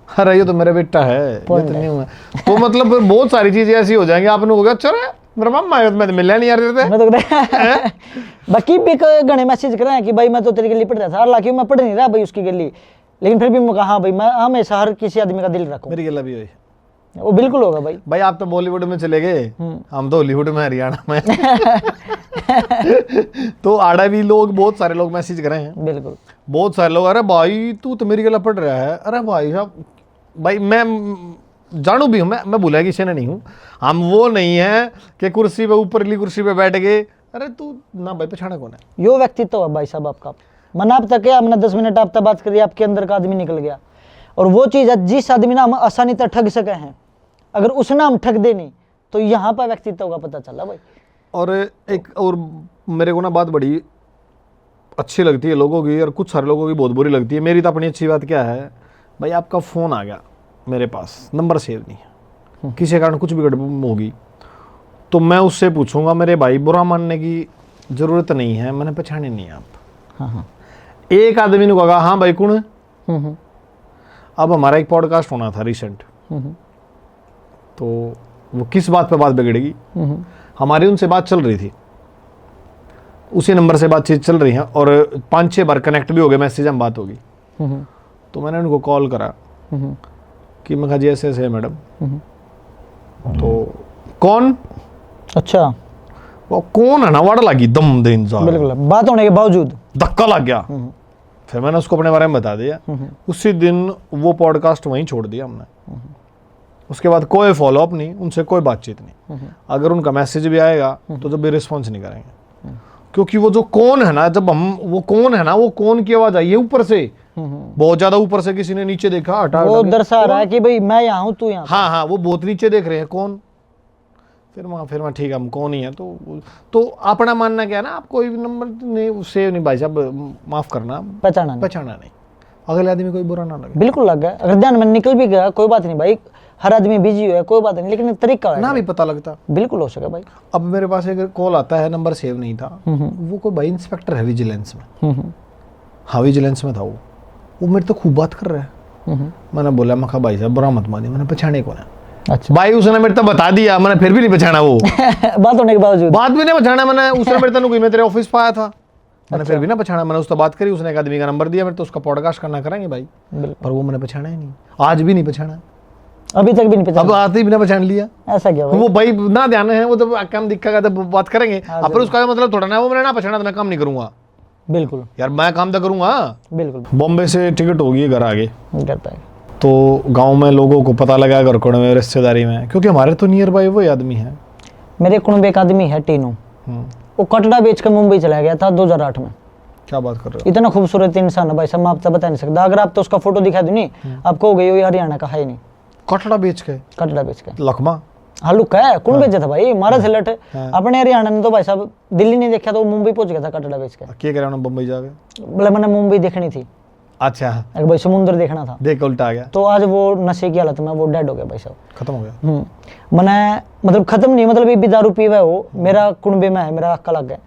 अरे ये तो मेरा बेटा है, ये तो नहीं हुआ। तो मतलब बहुत सारी चीजें ऐसी हो जाएंगी, आपने हो गया अच्छा मेरा मामा मैं तो मिलने नहीं यार देते। मैं तो बाकी भी गणे मैसेज कर रहे हैं कि भाई मैं तो तेरी गली पढ़ता था, हालांकि मैं पढ़ नहीं रहा भाई उसकी गली, लेकिन फिर भी मैं कहा हाँ भाई मैं हमेशा हर किसी आदमी का दिल रखूं। मेरी गला भी हुई, वो बिल्कुल होगा भाई। भाई आप तो बॉलीवुड में चले गए, हम तो हॉलीवुड में, हरियाणा में। तो आड़ा भी लोग, बहुत सारे लोग मैसेज कर रहे हैं, बिल्कुल बहुत सारे लोग, अरे भाई तू तो मेरी गला पढ़ रहा है। अरे भाई साहब, भाई मैं जानू भी हूँ, मैं भूला किसी ने नहीं हूँ, हम वो नहीं है कि कुर्सी पे ऊपरली कुर्सी पे बैठ गए, अरे तू ना भाई पछाड़ा कौन है। यो व्यक्तित्व है भाई साहब आपका, मन आप तक हमने 10 मिनट आप तक बात करी, आपके अंदर का आदमी निकल गया। और वो चीज़ है जिस आदमी ना हम आसानी तक ठग सके हैं, अगर उसने हम ठग दे नहीं, तो यहाँ पर व्यक्तित्व का पता चला भाई। और एक और मेरे को ना बात बड़ी अच्छी लगती है लोगों की, और कुछ सारे लोगों की बहुत बुरी लगती है। मेरी तो अपनी अच्छी बात क्या है भाई, आपका फ़ोन आ गया मेरे पास, नंबर सेव नहीं है, किसी कारण कुछ भी गड़बड़ होगी तो मैं उससे पूछूंगा, मेरे भाई बुरा मानने की ज़रूरत नहीं है, मैंने पहचाने नहीं है आप। हाँ। एक आदमी ने कहा हाँ भाई कौन। अब हमारा एक पॉडकास्ट होना था रिसेंट, तो वो किस बात पे बात बिगड़ेगी, हमारी उनसे बात चल रही थी, उसी नंबर से बातचीत चल रही है, और 5-6 बार कनेक्ट भी हो गए, मैसेज हम बात होगी। तो मैंने उनको कॉल करा कि मैं कहा जी ऐसे ऐसे है मैडम। तो कौन, अच्छा वो कौन है ना, वाड़ा लगी दम दिन जा, बिल्कुल बात होने के बावजूद धक्का लग गया। फिर मैंने उसको अपने बारे में बता दिया, उसी दिन वो पॉडकास्ट वहीं छोड़ दिया हमने, उसके बाद कोई फॉलोअप नहीं, उनसे कोई बातचीत नहीं। अगर उनका मैसेज भी आएगा तो जब भी रिस्पॉन्स नहीं करेंगे, क्योंकि वो जो कौन है ना, जब हम वो कौन है ना, वो कौन की आवाज आई है ऊपर से, बहुत ज्यादा ऊपर से, किसी ने नीचे देखा, हटा वो हटा के, दर्शा रहा है कि भाई मैं यहाँ हूँ, तू यहाँ। हाँ हाँ, वो बहुत नीचे देख रहे हैं कौन। फिर वहाँ ठीक है, हम कौन ही है, तो अपना मानना क्या है ना, आप कोई भी नंबर नहीं सेव नहीं भाई साहब, माफ करना, पहचाना नहीं, अगले आदमी कोई बुरा ना लगे। बिल्कुल लग गया, अगर ध्यान में निकल भी गया कोई बात नहीं भाई, हर आदमी बिजी है कोई बात नहीं, लेकिन तरीका है ना भी पता लगता। बिल्कुल हो सके भाई। अब मेरे पास एक कॉल आता है, नंबर सेव नहीं था, वो कोई भाई इंस्पेक्टर है विजिलेंस में, हाँ विजिलेंस में था वो मेरे तो खूब बात कर रहा है। मैंने बोला, मैं कहा भाई साहब बुरा मत मानिए, मैंने पहचाने कौन है। अच्छा भाई उसने मेरे तो बता दिया, मैंने फिर भी नहीं पहचाना। वो बात होने के बावजूद बात भी नहीं पहचाना मैंने। उसने मेरे तनु मैं तेरे ऑफिस पे आया था, मैंने फिर भी ना पहचाना। मैंने उससे बात करी, उसने एक आदमी का नंबर दिया, मेरे तो उसका पॉडकास्ट करना करेंगे भाई, पर वो मैंने पहचाना ही नहीं, आज भी नहीं पहचाना, अभी तक भी नहीं पहचाना। अब आते भी ना पहचान लिया। ऐसा क्या भाई? वो भाई ना ध्यान है, वो तो काम दिखेगा तब बात करेंगे, अब उसका मतलब थोड़ा ना वो मैंने ना पहचाना तो मैं काम नहीं करूंगा। बिल्कुल यार मैं काम तो करूंगा। बिल्कुल बॉम्बे से टिकट होगी घर आगे, करता है। तो गांव में लोगों को पता लगा, घर कोण में रिश्तेदारी में, क्योंकि हमारे तो नियर बाय वही आदमी है। मेरे कुंड एक आदमी है टीनू, वो कटड़ा बेच कर मुंबई चला गया था 2008 में। क्या बात कर रहे हो? इतना खूबसूरत इंसान है भाई साहब, मैं आपसे बता नहीं सकता। अगर आप तो उसका फोटो दिखा दूं नहीं, आप कहोगे ये हरियाणा का है ही नहीं। कटड़ा बेच के? कटड़ा बेच के लखमा हल्लुक है, कौन बेचा था भाई, मारा से लट। अपने हरियाणा ने तो भाई साहब दिल्ली नहीं देखा, तो वो मुंबई पहुंच गया था कटड़ा बेच के। क्या करा उन्होंने बम्बई जाके? बोले मैंने मुंबई देखनी थी, अच्छा एक भाई समुद्र देखना था, देख उल्टा आ गया, तो आज वो नशे की हालत में वो डेड हो गया भाई साहब, खत्म हो गया। मैंने मतलब खत्म नहीं, मतलब ये भी दारू पीवा है वो, मेरा कुंबे में है, मेरा अक्का लग गया।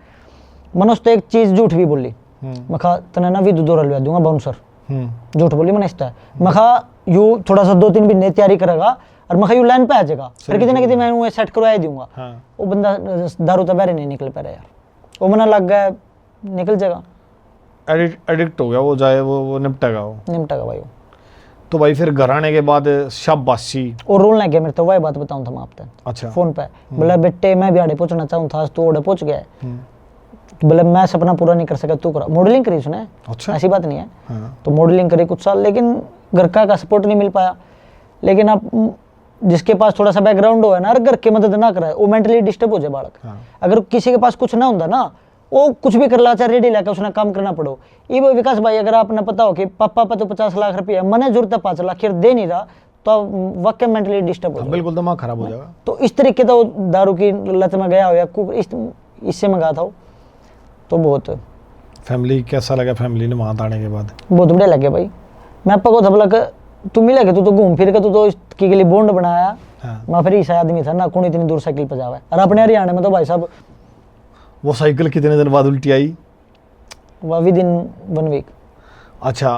मैंने उससे एक चीज झूठ भी बोली, मैं कहा तना ना विद्युत दौरा लिया दूंगा बाउंसर, झूठ बोली मैंने इसका। मैं कहा यू थोड़ा सा 2-3 महीने तैयारी करेगा और मैं कहा यू लाइन पे आ जाएगा, फिर कितने कितने मैं वो सेट करवा दूंगा। वो बंदा दारू तो बाहर नहीं निकल पा रहा यार, वो मना लग गया निकल जाएगा, एडिक्ट हो गया वो, जाए वो निपटेगा, वो निपटेगा भाई वो। तो भाई फिर घर आने के बाद शाबाशी और रोल लग गया मेरे तो, वही बात बताऊं था मैं आपको। अच्छा फोन पे बोला बेटे मैं भी आड़े पहुंचना चाहूँ था, तू ओडे पहुंच गया है। बोले मैं सपना पूरा नहीं कर सका, तू करा। मॉडलिंग करी उसने, अच्छा ऐसी बात नहीं है। तो मॉडलिंग करी कुछ साल, लेकिन घर का सपोर्ट नहीं मिल पाया। लेकिन आप जिसके पास थोड़ा सा बैकग्राउंड हो है ना, और घर की मदद ना कराए, वो मेंटली डिस्टर्ब हो जाए बालक। अगर किसी के पास कुछ ना होता ना, वो कुछ भी कर ला, चाहे रेडी लाकर उसने काम करना पड़ो। ये वो विकास भाई, अगर आपने पता हो कि पापा पर तो 50 लाख रुपया मैंने जरूरत है 5 लाख दे नहीं रहा, तो वाकई मेंटली डिस्टर्ब हो जाए, बिल्कुल दिमाग खराब हो जाएगा। तो इस तरीके तो दारू की लत में गया हो या इससे मंगा था, तो बहुत। फैमिली कैसा लगा? फैमिली ने वहां आने के बाद बहुत बढ़िया लगे भाई। मैं आपको था बोला तू मिला के, तू तो घूम फिर के तू तो इसके लिए बॉन्ड बनाया। मैं फिर ईसा आदमी था ना, कौन इतनी दूर साइकिल पर जावा। और अपने हरियाणा में तो भाई साहब वो साइकिल कितने दिन बाद उल्टी आई? Within 1 week. अच्छा,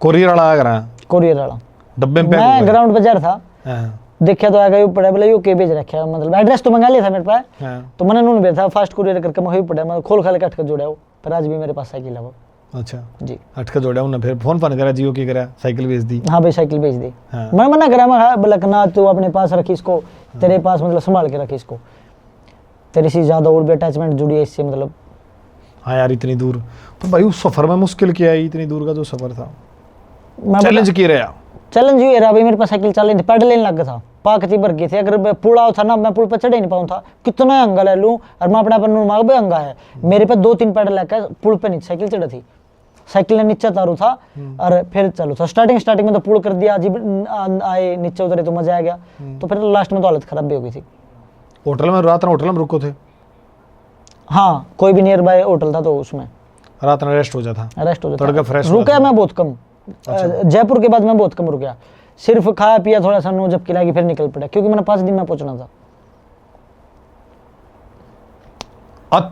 कोरियर वाला आ रहा? कोरियर वाला डब्बे में पैक मैं ग्राउंड पर जा रहा था, देखा तो आ गया पड़ा, बोला यूके भेज रखा, मतलब एड्रेस तो मंगा लिया था मेरे पास। तो मैंने नून भेजा था फास्ट कुरियर करके, मैं पड़ा, मैं खोल खाल के अटक जोड़ा वो, पर आज भी मेरे पास साइकिल है वो। अच्छा जी, अटक जोड़ा उन्हें, फिर फोन करा जियो की करा, साइकिल भेज दी। हाँ भाई साइकिल भेज दी। मैं मना करा, मैं बोला ना तू अपने पास रखी इसको, तेरे पास मतलब संभाल के रखी इसको, तेरे से ज्यादा और भी अटैचमेंट जुड़ी है इससे, मतलब। हाँ यार इतनी दूर, तो भाई उस सफर में मुश्किल क्या है? इतनी दूर का जो सफर था, चैलेंज की रहा। चैलेंज ये रहा भाई, मेरे पास साइकिल चल नहीं, पैडल लेने लग गया था, पाकती भर गई थी। अगर पुला था ना, मैं पुल पर चढ़ ही नहीं पाऊँ था, कितना अंगा ले लूँ, और मैं अपने अपन मांग भी अंगा है मेरे पे। 2-3 पैडल लेकर पुल पे नीचे साइकिल चढ़ी थी, साइकिल ने नीचे तारू था और फिर चालू था। स्टार्टिंग में तो पुल कर दिया, अजीब आए नीचे उतरे तो मजा आ गया, तो फिर लास्ट में तो हालत खराब भी हो गई थी। होटल में रात होटल में रुको थे? हाँ, कोई भी नियर बाय होटल था, तो उसमें रात में रेस्ट हो जाता, रेस्ट हो जाता, फ्रेश रुका मैं बहुत कम। जयपुर के बाद मैं बहुत कम रुका, सिर्फ खाया पिया थोड़ा सा, नो जब खिलाएगी फिर निकल पड़ा, क्योंकि मैंने 5 दिन में पहुंचना था। अत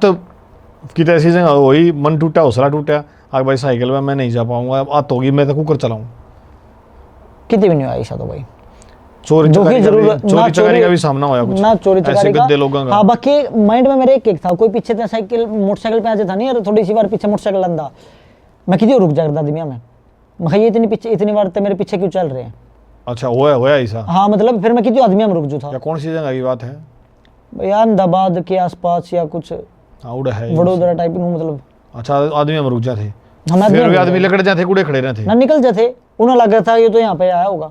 की तो ऐसी जगह वही मन टूटा, हौसला टूटा, आग भाई साइकिल में मैं नहीं जा पाऊंगा, अत होगी, मैं तो कुकर चलाऊं। कितनी भी नहीं आई तो भाई, चोरी चकारी का भी सामना होया कुछ ना, चोरी चकारी गद्दे लोगों का। हाँ, बाकी माइंड में मेरे एक था, कोई पीछे था साइकिल मोटरसाइकिल पे आ जाता नहीं, थोड़ी सी बार पीछे मोटरसाइकिल अंदा, मैं कितनी रुक जाता दुनिया में, मैं ये इतनी बार तो मेरे पीछे क्यों चल रहे हैं। अच्छा होया ऐसा? हाँ, मतलब फिर मैं कितनी आदमी में रुक जू था। या कौन सी जगह की बात है? या अहमदाबाद के आसपास या कुछ वडोदरा टाइप, मतलब। अच्छा, आदमी में रुक जाते, हम फिर भी आदमी लकड़ जाते, कूड़े खड़े रहते ना, निकल जाते, उन्हें लग रहा था ये तो यहाँ पे आया होगा,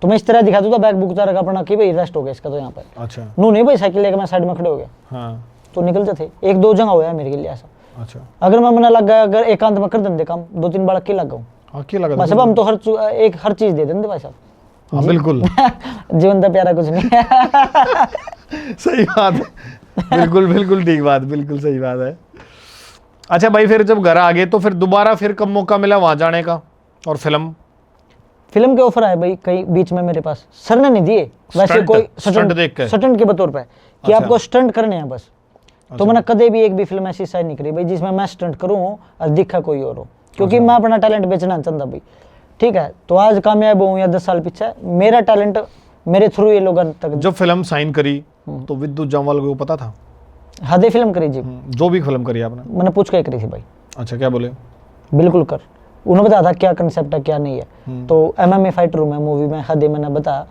तो मैं इस तरह दिखा दूँ बैग बुक रखा अपना कि भाई रेस्ट हो गया इसका तो यहाँ पर। अच्छा नू नहीं भाई साइकिल लेकर मैं साइड में खड़े हो गया हाँ तो निकलते थे। एक दो जगह हुआ है मेरे लिए ऐसा। अच्छा अगर मैं मना लग गया, अगर एकांत में कर देंगे काम 2-3 बार अकेला लगा हाँ क्या लगा बस अब हम तो हर चीज दे देंगे भाई साहब। हाँ बिल्कुल जीवन का प्यारा कुछ नहीं है। सही बात है बिल्कुल बिल्कुल ठीक बात, बिल्कुल सही बात है। अच्छा भाई फिर जब घर आ गए तो फिर दोबारा फिर कब मौका मिला वहां जाने का? और फिल्म के ऑफर आए भाई कई बीच में मेरे पास, सर ने नहीं दिए वैसे स्टंट- कोई स्टंट देख के? स्टंट के बतौर पे कि अच्छा। आपको स्टंट करने हैं बस। तो मैंने कदे भी एक भी फिल्म ऐसी साइन नहीं करी भाई जिसमें मैं स्टंट करूँ और दिखा कोई और हो, क्योंकि मैं अपना टैलेंट बेचना चाहता भाई। ठीक है तो आज कामयाब हूँ या 10 साल पीछे, मेरा टैलेंट मेरे थ्रू ये लोग तक। जब फिल्म साइन करी तो विद्युत जामवाल को पता था? हदे फिल्म करी जी, जो भी फिल्म करी आपने? मैंने पूछ के करी थी भाई। अच्छा क्या बोले? बिल्कुल कर, उन्होंने बताया था क्या कंसेप्ट है क्या नहीं है। तो MMA फाइटर हूँ मैं, मूवी में हदे मैंने बताया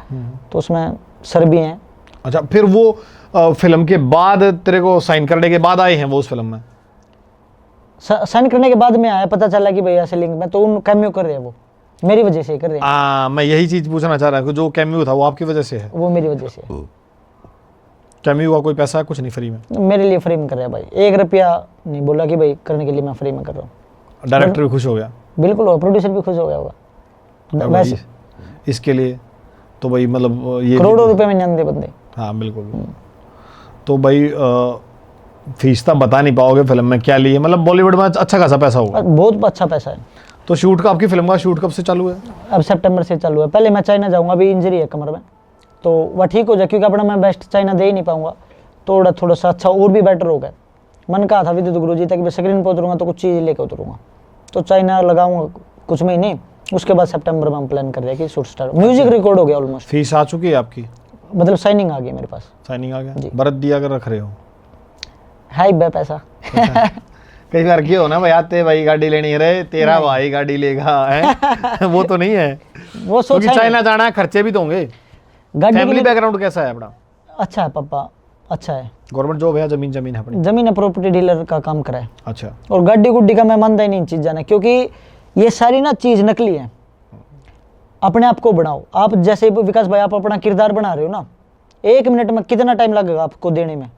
तो उसमें सर भी हैं। अच्छा फिर वो फिल्म के बाद तेरे को साइन करने के बाद आए हैं वो उस फिल्म में? साइन करने के बाद में आया, पता चला कि भैया से लिंक में तो उन कैमियो कर रहे हैं, वो मेरी वजह से कर रहे हैं। मैं यही चीज पूछना चाह रहा हूँ, जो कैमियो था वो आपकी वजह से है? वो मेरी वजह से। कैमियो का कोई पैसा है? कुछ नहीं, फ्री में? मेरे लिए फ्री में कर रहे हैं भाई, 1 रुपया नहीं बोला कि भाई करने के लिए मैं फ्री में कर रहा हूँ। डायरेक्टर भी खुश हो गया? बिल्कुल हो, प्रोड्यूसर भी खुश हो गया होगा वैसे। इसके लिए तो भाई मतलब ये करोड़ों रुपए में नहीं बंदे। हाँ बिल्कुल। तो भाई फीस तो बता नहीं पाओगे फिल्म में क्या लिए, मतलब बॉलीवुड में अच्छा खासा पैसा होगा? बहुत अच्छा पैसा है। तो शूट का, आपकी फिल्म का शूट कब से चालू है? अब सितंबर से चालू है। पहले मैं चाइना जाऊंगा, अभी इंजरी है कमर में तो वह ठीक हो जाए, क्योंकि अपना मैं बेस्ट चाइना दे ही नहीं पाऊंगा, थोड़ा सा अच्छा और भी बेटर होगा। मन कहा था विद्युत गुरु जी तक मैं स्क्रीन पर उतरूंगा तो कुछ चीज़ लेकर उतरूंगा, तो चाइना लगाऊंगा कुछ महीने, उसके बाद सितंबर में हम प्लान कर रहे हैं कि शूट स्टार्ट। म्यूजिक रिकॉर्ड हो गया ऑलमोस्ट। फीस आ चुकी है आपकी? मतलब साइनिंग आ गई मेरे पास। साइनिंग आ गया? जी। बरत दिया कर रख रहे हो? हाई बे पैसा। कई बार क्यों ना भाई आते भाई गाड़ी लेनी है, तेरा भाई गाड़ी लेगा है वो तो नहीं है, वो सोच क्योंकि चाइना जाना है, खर्चे भी तो होंगे। गाड़ी फैमिली बैकग्राउंड कैसा है अपना? अच्छा है पापा, अच्छा है। गवर्नमेंट जॉब है? जमीन है अपनी? जमीन है, प्रॉपर्टी डीलर का काम करा है। अच्छा। और गाड़ी गुड्डी का मैं मानता ही नहीं इन चीज़ ने, क्योंकि ये सारी ना चीज़ नकली है। अपने आप को बनाओ आप, जैसे विकास भाई आप अपना किरदार बना रहे हो ना, 1 मिनट में कितना टाइम लगेगा आपको देने में,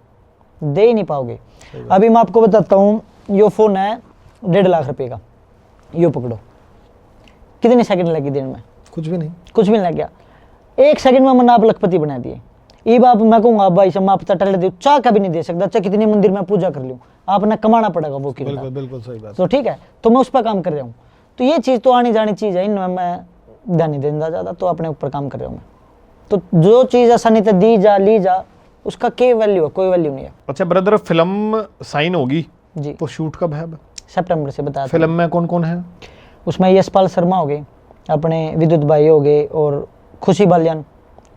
दे ही नहीं पाओगे। अभी मैं आपको बताता हूँ, यो फोन है 1.5 लाख रुपए का, यो पकड़ो, कितनी सेकंड लगी देने में? कुछ भी नहीं। कुछ भी नहीं लग गया। 1 सेकंड में मैंने आप लखपति बना दिए। ये बाप मैं कहूँगा भाई साहब, मैं आप टल दे चाह का भी नहीं दे सकता, चाहे कितनी मंदिर में पूजा कर लूँ, आपने कमाना पड़ेगा वो किरदार। बिल्कुल बिल्कुल सही बात। तो ठीक है, तो मैं उस पर काम कर रहा हूँ। तो ये चीज़ तो आनी जानी चीज़ है, इनमें मैं ध्यान नहीं देता ज़्यादा, तो अपने ऊपर काम कर रहा हूँ मैं। तो जो चीज़ आसानी से दी जा ली जा, उसका क्या वैल्यू है? कोई वैल्यू नहीं है। अच्छा ब्रदर, फिल्म साइन होगी जी, तो शूट कब है अब? सितंबर से बताया था। फिल्म में कौन कौन है? उसमें यशपाल शर्मा हो गए, अपने विद्युत भाई हो गए, और खुशी बालियान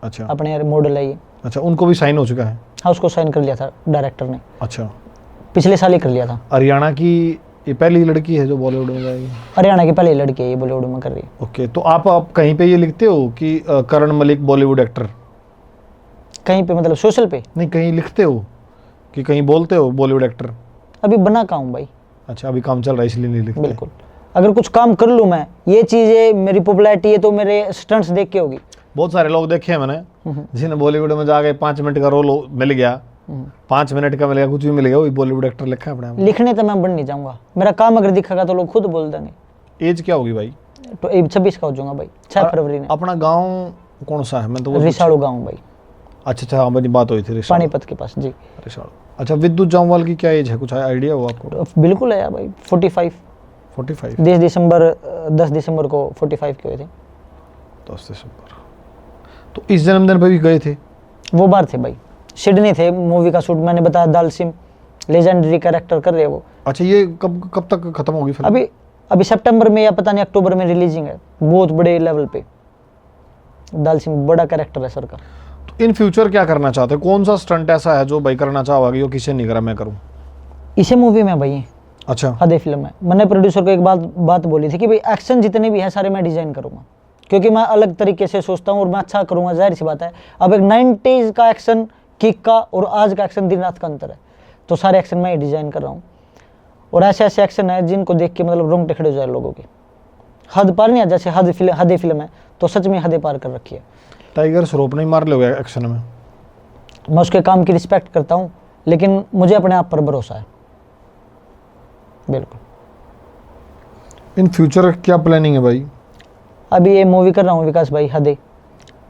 अच्छा अपने मॉडल है ये। अच्छा, उनको भी साइन हो चुका है? हाँ, उसको साइन कर लिया था डायरेक्टर ने, अच्छा। पिछले साल ही कर लिया था। हरियाणा की ये पहली लड़की है जो बॉलीवुड में जाएगी? हरियाणा की पहली लड़की है ये, बॉलीवुड में कर रही है। ओके, तो आप कहीं पे ये लिखते हो कि करण मलिक बॉलीवुड एक्टर? कहीं पे मतलब सोशल पे? नहीं, कहीं लिखते हो कि कहीं बोलते हो बॉलीवुड एक्टर? अभी बना का हूँ भाई। अच्छा, अभी काम चल रहा है इसलिए नहीं लिखते? बिल्कुल, अगर कुछ काम कर लूँ मैं, ये चीज़ें मेरी पॉपुलैरिटी है तो मेरे स्टंट्स देख के होगी। बहुत सारे लोग देखे हैं मैंने जिन्हें बॉलीवुड में जाके 5 मिनट का रोल मिल गया, 5 मिनट का मिल गया, कुछ भी मिल गया, वही बॉलीवुड एक्टर लिखा है अपने आप। लिखने तो मैं बन नहीं जाऊंगा, मेरा काम अगर दिखेगा तो लोग खुद बोल देंगे। एज क्या होगी भाई? तो 26 का हो जाऊंगा भाई, 6 फरवरी ने। अपना गांव कौन सा है? मैं तो वो रिसाड़ू गाँव भाई, अच्छा हाँ, मेरी बात हुई थी रिसाड़ू। पानीपत के पास जी। रिसाड़ू। अच्छा, विद्युत जामवाल की क्या एज है, कुछ आइडिया हो आपको? तो बिल्कुल है यार भाई, 45। 45? 10 दिसंबर को 45 के हुए थे। 10 दिसंबर। तो इस जन्मदिन पर भी गए थे? वो बार थे भाई, सिडनी थे, मूवी का शूट मैंने बताया, दालसिम लेजेंडरी कैरेक्टर कर रहे हैं वो। अच्छा, ये कब तक खत्म होगी फिल्म? अभी सितंबर में या पता नहीं अक्टूबर में रिलीजिंग है, बहुत बड़े लेवल पे। दालसिम बड़ा कैरेक्टर है सर का। तो इन फ्यूचर क्या करना चाहते हैं? कौन सा स्टंट ऐसा है जो भाई करना चाहोगे, यो किसी नहीं करा मैं करूं? इसे मूवी में भाई, अच्छा। हदे फिल्म में मैंने प्रोड्यूसर को एक बात बोली थी कि भाई एक्शन जितने भी है सारे मैं डिजाइन करूंगा, क्योंकि मैं अलग तरीके से सोचता हूँ और मैं अच्छा करूंगा, जाहिर सी बात है। अब एक 90s का एक्शन किक का और आज का एक्शन दिन रात का अंतर है, तो सारे एक्शन मैं ही डिजाइन कर रहा हूँ। और ऐसे ऐसे एक्शन है जिनको देख के मतलब रोंगटे खड़े हो जाए लोगों के। हद पार नहीं है, जैसे हद फिल्म है तो सच में हद पार कर रखी है। टाइगर श्रॉफ नहीं मार लोगे एक्शन में? मैं उसके काम की रिस्पेक्ट करता हूँ, लेकिन मुझे अपने आप पर भरोसा है बिल्कुल। इन फ्यूचर क्या प्लानिंग है भाई? अभी ये मूवी कर रहा हूँ विकास भाई, हदे।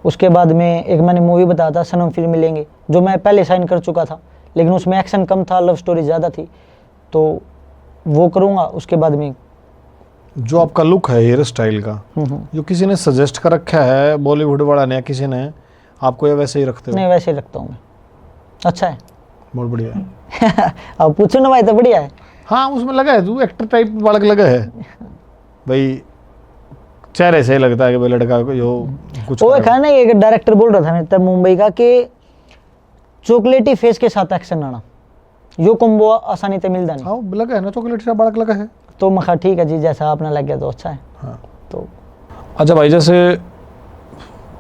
उसके बाद में एक मैंने मूवी बताया था सनम फिर मिलेंगे, जो मैं पहले साइन कर चुका था, लेकिन उसमें एक्शन कम था, लव स्टोरी ज़्यादा थी, तो वो करूँगा। उसके बाद में जो आपका लुक है हेयर स्टाइल का, जो किसी ने सजेस्ट कर रखा है बॉलीवुड वाला ने या किसी ने, आपको ये वैसे ही रखते हो? नहीं, वैसे ही रखता हूँ मैं। अच्छा है, बहुत बढ़िया है। अब पूछो ना भाई, तो बढ़िया है। हाँ, उसमें लगा है तू एक्टर टाइप बालक लगा है भाई, चेहरे से लगता है कि भाई लड़का को जो कुछ वो करेगा। है ना, एक डायरेक्टर बोल रहा था मेरे तब मुंबई का कि चॉकलेटी फेस के साथ एक्शन आना, यो कॉम्बो आसानी से मिलता नहीं। हाँ, लगा है ना चॉकलेट सा बालक लगा है। तो मैं कहा ठीक है जी, जैसा आपने लग गया तो अच्छा है। हाँ। तो अच्छा भाई, जैसे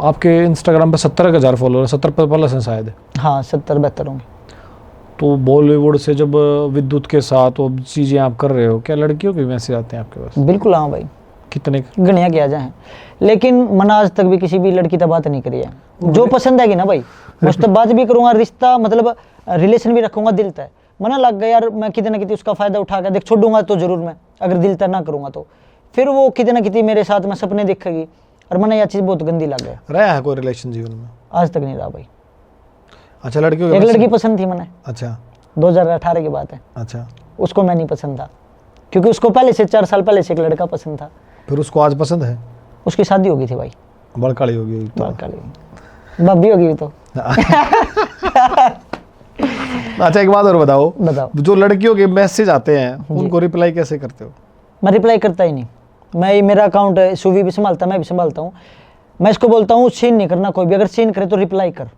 आपके इंस्टाग्राम पे 70,000 फॉलोअर, 70 प्लस हैं शायद, हाँ 70-72 होंगे। तो बॉलीवुड से जब विद्युत के साथ वो चीज़ें आप कर रहे हो, क्या लड़कियों के मैसेज आते हैं आपके पास? बिल्कुल हाँ भाई, कितने? गणिया किया जाए, लेकिन मैंने आज तक भी किसी भी लड़की तक बात नहीं करी है। जो पसंद आएगी ना भाई, मैं उस तक बात भी करूंगा, रिश्ता मतलब रिलेशन भी रखूंगा दिल तक। मना लग गया यार, मैं कितने ना कितने उसका फायदा उठा के देख छोड़ूंगा तो जरूर मैं, अगर दिल तक ना करूंगा तो फिर वो कितने ना कितने मेरे साथ में सपने देखेगी, और मैंने यह चीज़ बहुत गंदी लग गया। रहा है कोई रिलेशन जीवन में? आज तक नहीं रहा भाई। अच्छा, लड़कियों के एक मैसेज? लड़की पसंद थी मैंने, अच्छा 2018 की बात है। अच्छा, उसको मैं नहीं पसंद था, क्योंकि उसको पहले से 4 साल पहले से एक लड़का पसंद था। फिर उसको आज पसंद है? उसकी शादी हो गई थी भाई, बड़काड़ी होगी तो। बाल काली बब्बी होगी तो। अच्छा, एक बात और बताओ, बताओ। जो लड़कियों के मैसेज आते हैं उनको रिप्लाई कैसे करते हो? मैं रिप्लाई करता ही नहीं। मैं, मेरा अकाउंट सुवी भी संभालता, मैं भी संभालता हूँ। मैं इसको बोलता हूँ सीन नहीं करना, कोई भी अगर सीन करे तो रिप्लाई कर,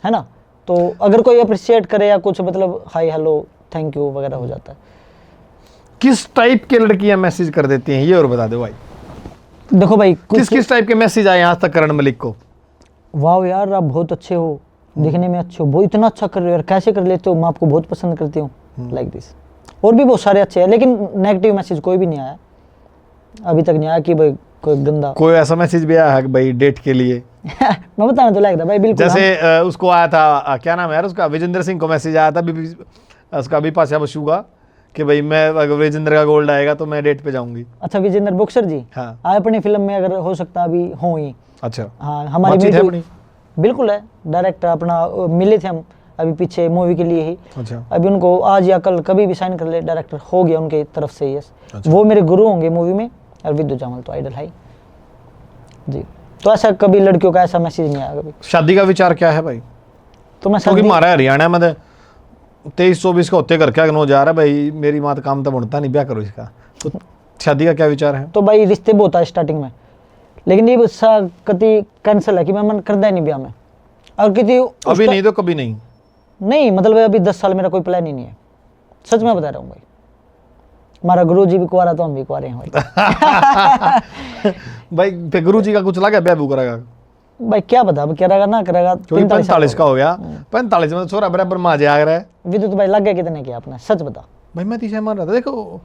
है ना। तो अगर कोई अप्रिशिएट करे या कुछ मतलब हाय हेलो थैंक यू वगैरह हो जाता है। किस टाइप के लड़कियां मैसेज कर देती हैं ये और बता दो भाई। देखो भाई, किस किस टाइप के मैसेज आए आज तक करण मलिक को? वाह यार आप बहुत अच्छे हो, दिखने में अच्छे हो, वो इतना अच्छा कर रहे हो यार, कैसे कर लेते हो, मैं आपको बहुत पसंद करती हूँ, लाइक दिस। और भी बहुत सारे अच्छे हैं, लेकिन नेगेटिव मैसेज कोई भी नहीं आया अभी तक, नहीं आया कि भाई कोई गंदा। कोई ऐसा मैसेज भी आया है कि भाई डेट के लिए? मैं बताना तो लगता भाई, बिल्कुल। जैसे उसको आया था, क्या नाम है यार उसका, विजेंद्र सिंह को मैसेज आया था उसका बिपाशा बसु का कि भाई मैं, अगर विजेंद्र का गोल्ड आएगा तो मैं डेट पे जाऊंगी। अच्छा, विजेंद्र बॉक्सर जी, हाँ। आए अपनी फिल्म में, अगर हो सकता अभी हो ही। अच्छा, हाँ, हमारी बातचीत है मीटिंग अपनी? बिल्कुल है, डायरेक्टर अपना मिले थे हम अभी पीछे मूवी के लिए ही। अच्छा, अभी उनको आज या कल कभी भी साइन कर ले, डायरेक्टर हो गया उनके तरफ से, यस। अच्छा। वो मेरे गुरु होंगे मूवी में, और विद्यु जामल तो आइडल है ही जी। तो ऐसा कभी लड़कियों का ऐसा मैसेज नहीं आया कभी। शादी का विचार क्या है भाई? तो मैं क्योंकि शादी, हमारा हरियाणा में 23-24 का होते कर क्या हो जा रहा है भाई, मेरी माँ तो काम तो बनता नहीं, ब्याह करो इसका। तो शादी का क्या विचार है? तो भाई रिश्ते बहुत है स्टार्टिंग में, लेकिन ये कति कैंसिल है कि मैं मन करता ही नहीं ब्याह में। और कितनी अभी नहीं तो कभी नहीं? नहीं, मतलब अभी 10 साल मेरा कोई प्लान ही नहीं है, सच में बता रहा हूँ भाई। हमारा गुरु जी भी कुआरा तो हम भी कुआरे हैं भाई। भाई गुरु जी का कुछ लगा ब्याह बू करेगा? भाई क्या बता, अब करेगा ना करेगा। 45 का हो गया, 45 में तो छोरा बराबर माँ जाग रहा है। विद्युत भाई लग गया कितने किया आपने, सच बता। भाई मैं 30 मान रहा था, देखो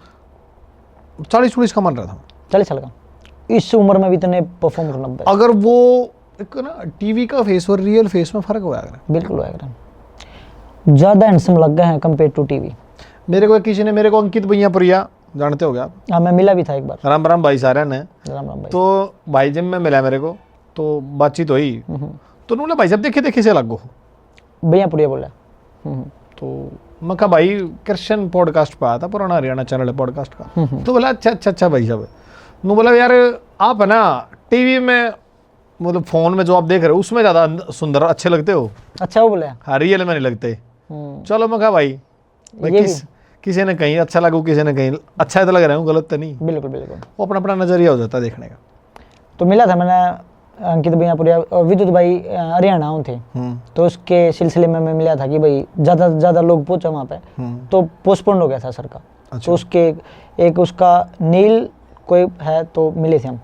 40-40 का मान रहा था। 40 साल का, इस उम्र में भी इतने परफॉर्म करना भाई। अगर वो एक ना टीवी का फेस और रियल फेस में फर्क हुआ है? बिल्कुल होगा, ज्यादा हैंडसम लग गए हैं कंपेयर टू टीवी। मेरे को किसी ने, मेरे को अंकित भैया जानते हो क्या आप? हाँ, मैं मिला भी था एक बार। राम राम भाई सारे ने। राम राम भाई। तो भाई जब मैं मिला मेरे को तो बातचीत हुई, तो उन्होंने भाई साहब देखे से लगो भैया पुड़िया बोला। तो मैं कहा भाई कृष्ण पॉडकास्ट पे आया था, पुराना हरियाणा चैनल है पॉडकास्ट का। तो बोला अच्छा भाई साहब। नो बोला यार आप है ना टीवी में, मतलब फोन में जो आप देख रहे हो उसमें ज़्यादा सुंदर अच्छे लगते हो। अच्छा, वो बोला। हाँ, रियल में नहीं लगते। चलो मैं कहा भाई किसी ने कहीं अच्छा लगू, किसी ने कहीं अच्छा तो लग रहा हूँ, गलत तो नहीं। बिल्कुल बिल्कुल, वो अपना अपना नजरिया हो जाता है देखने का। तो मिला था मैंने अंकित भैया पुड़िया, और विद्युत भाई हरियाणा थे, तो उसके सिलसिले में मैं मिला था कि भाई ज़्यादा लोग पहुंचा वहाँ पे, तो पोस्टपोन हो गया था सर का। अच्छा। तो उसके एक उसका नील कोई है, तो मिले थे हम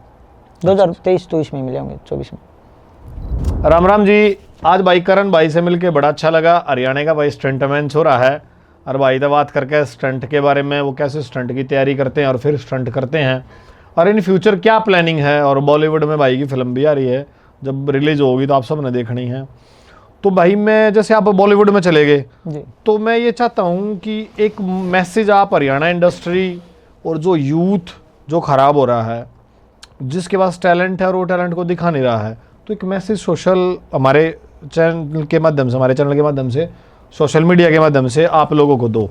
2023-24 में मिले होंगे, 24 में। राम राम जी। आज भाई करण भाई से मिलके बड़ा अच्छा लगा। हरियाणा का भाई स्टंटमैन हो रहा है, और भाई से बात करके स्टंट के बारे में, वो कैसे स्टंट की तैयारी करते हैं और फिर स्टंट करते हैं, और इन फ्यूचर क्या प्लानिंग है? और बॉलीवुड में भाई की फिल्म भी आ रही है, जब रिलीज होगी तो आप सब ने देखनी है। तो भाई मैं, जैसे आप बॉलीवुड में चले गए, जी तो मैं ये चाहता हूँ कि एक मैसेज आप हरियाणा इंडस्ट्री और जो यूथ जो ख़राब हो रहा है, जिसके पास टैलेंट है और वो टैलेंट को दिखा नहीं रहा है, तो एक मैसेज सोशल हमारे चैनल के माध्यम से, हमारे चैनल के माध्यम से, सोशल मीडिया के माध्यम से आप लोगों को दो।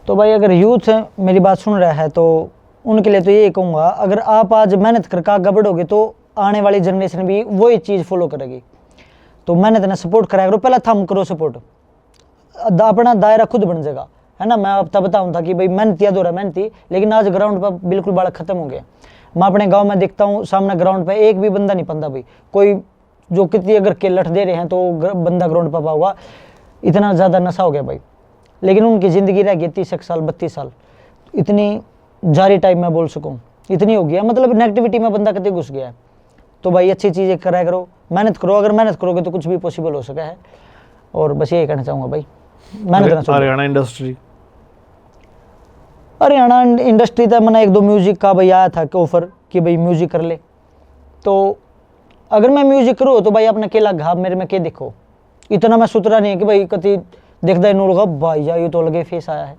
तो भाई अगर यूथ मेरी बात सुन रहा है तो उनके लिए तो ये कहूँगा, अगर आप आज मेहनत करके आगे बढ़ोगे तो आने वाली जनरेशन भी वही चीज़ फॉलो करेगी। तो मेहनत ने सपोर्ट कराया करो, पहला थम करो सपोर्ट, अपना दायरा खुद बन जाएगा, है ना। मैं अब तक बताऊँ था कि भाई मेहनती अधूरा मेहनती, लेकिन आज ग्राउंड पर बिल्कुल बालक खत्म हो गया। मैं अपने गाँव में देखता हूँ, सामने ग्राउंड पर एक भी बंदा नहीं पंदा भाई, कोई जो कितनी अगर के लठ दे रहे हैं तो बंदा ग्राउंड पर पाऊंगा, इतना ज़्यादा नशा हो गया भाई। लेकिन उनकी ज़िंदगी रह गई 30 साल 32 साल, इतनी जारी टाइम में बोल सकूँ इतनी हो गया, मतलब नेगेटिविटी में बंदा कभी घुस गया है। तो भाई अच्छी चीज़ें कराया करो, मेहनत करो, अगर मेहनत करोगे तो कुछ भी पॉसिबल हो सका है। और बस यही कहना चाहूँगा भाई, मेहनत करना चाहिए। हरियाणा इंडस्ट्री, हरियाणा इंडस्ट्री तो मैंने 1-2 म्यूज़िक का भाई आया था कि ऑफर कि भाई म्यूज़िक कर ले, तो अगर मैं म्यूज़िक करूँ तो भाई अपना केला घाव मेरे में के देखो, इतना मैं सुतरा नहीं है कि भाई कति देखता ही नूर भाई या ये तो लगे फेस आया है,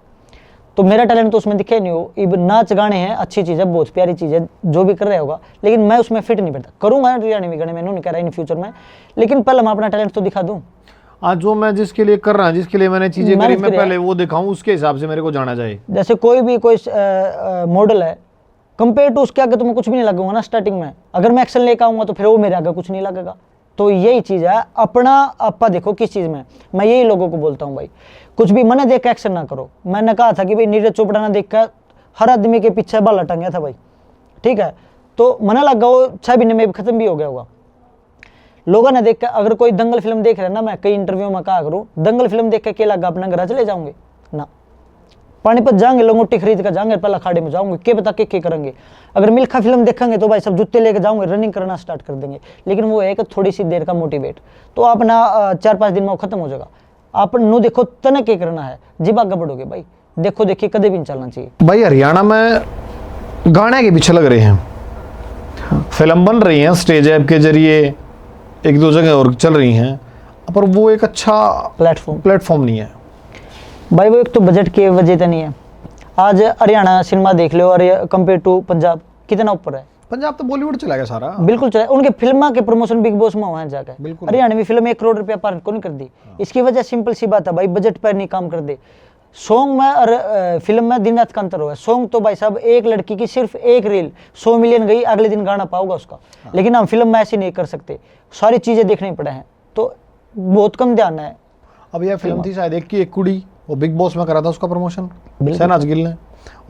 तो मेरा टैलेंट तो उसमें दिखे नहीं हो। इब नाच गाने हैं, अच्छी चीज़ है, बहुत प्यारी चीज़ है, जो भी कर रहा होगा, लेकिन मैं उसमें फिट नहीं बैठता। करूँगा हरियाणवी गाने, मैंने नहीं कह रहा इन फ्यूचर में, लेकिन पहले मैं अपना टैलेंट तो दिखा दूँ। आज जो मैं जिसके लिए कर रहा हूँ, जिसके लिए मैंने चीज़ें करी, मैं पहले वो दिखाऊँ, उसके हिसाब से मेरे को जाना चाहिए। जैसे कोई मॉडल है, कंपेयर टू उसके आगे तो मैं कुछ भी नहीं लगूंगा ना स्टार्टिंग में। अगर मैं एक्शन लेकर आऊँगा तो फिर वो मेरे आगे कुछ नहीं लगेगा। तो यही चीज़ है, अपना आपा देखो किस चीज़ में। मैं यही लोगों को बोलता हूँ भाई, कुछ भी मैंने देख एक्शन ना करो। मैंने कहा था कि भाई नीरज चोपड़ा ने देख कर हर आदमी के पीछे बाला टंगा था भाई, ठीक है, तो मना लगा वो 6 महीने में खत्म भी हो गया होगा। लोगों ने देख कर, अगर कोई दंगल फिल्म देख रहे हैं ना, मैं कई इंटरव्यू में कहा करूँ, दंगल फिल्म देख कर क्या लगा अपना घर चले जाऊंगे ना, पानीपत जाएंगे, लंगोटी खरीद कर जाएंगे, पहला खाड़े में जाऊंगे, के बता के करेंगे। अगर मिल्खा फिल्म देखेंगे तो भाई सब जूते लेके जाऊंगे, रनिंग करना स्टार्ट कर देंगे। लेकिन वो है कि थोड़ी सी देर का मोटिवेट, तो अपना 4-5 दिन में वो खत्म हो जाएगा। आप नु देखो तने क्या करना है, जब आगे बढ़ोगे भाई, देखो देखिए कदे भी नहीं चलना चाहिए। भाई हरियाणा में गाने के पीछे लग रहे हैं, फिल्म बन रही है स्टेज ऐप के जरिए, 1-2 जगह और चल रही हैं, पर वो एक अच्छा प्लेटफॉर्म नहीं है भाई। वो एक तो बजट की वजह से नहीं है। आज हरियाणा सिनेमा देख लो और कंपेयर टू पंजाब कितना ऊपर है। पंजाब तो बॉलीवुड चला गया सारा, बिल्कुल चला, उनके फिल्म के प्रमोशन बिग बॉस में हुआ है जाकर। हरियाणवी फिल्म 1 करोड़ रुपया पार को नहीं कर दी। इसकी वजह सिंपल सी बात है भाई, बजट पर नहीं काम कर दे। सॉन्ग में और फिल्म में दिन रात का अंतर हुआ। सॉन्ग तो भाई साहब, एक लड़की की सिर्फ एक रील 100 मिलियन गई, अगले दिन गाना पाओगा उसका। लेकिन हम फिल्म में ऐसे नहीं कर सकते, सारी चीजें देखनी पड़े हैं, तो बहुत कम ध्यान है। अब यह फिल्म थी शायद एक कुड़ी, वो बिग बॉस में करा था उसका प्रमोशन शहनाज गिल ने,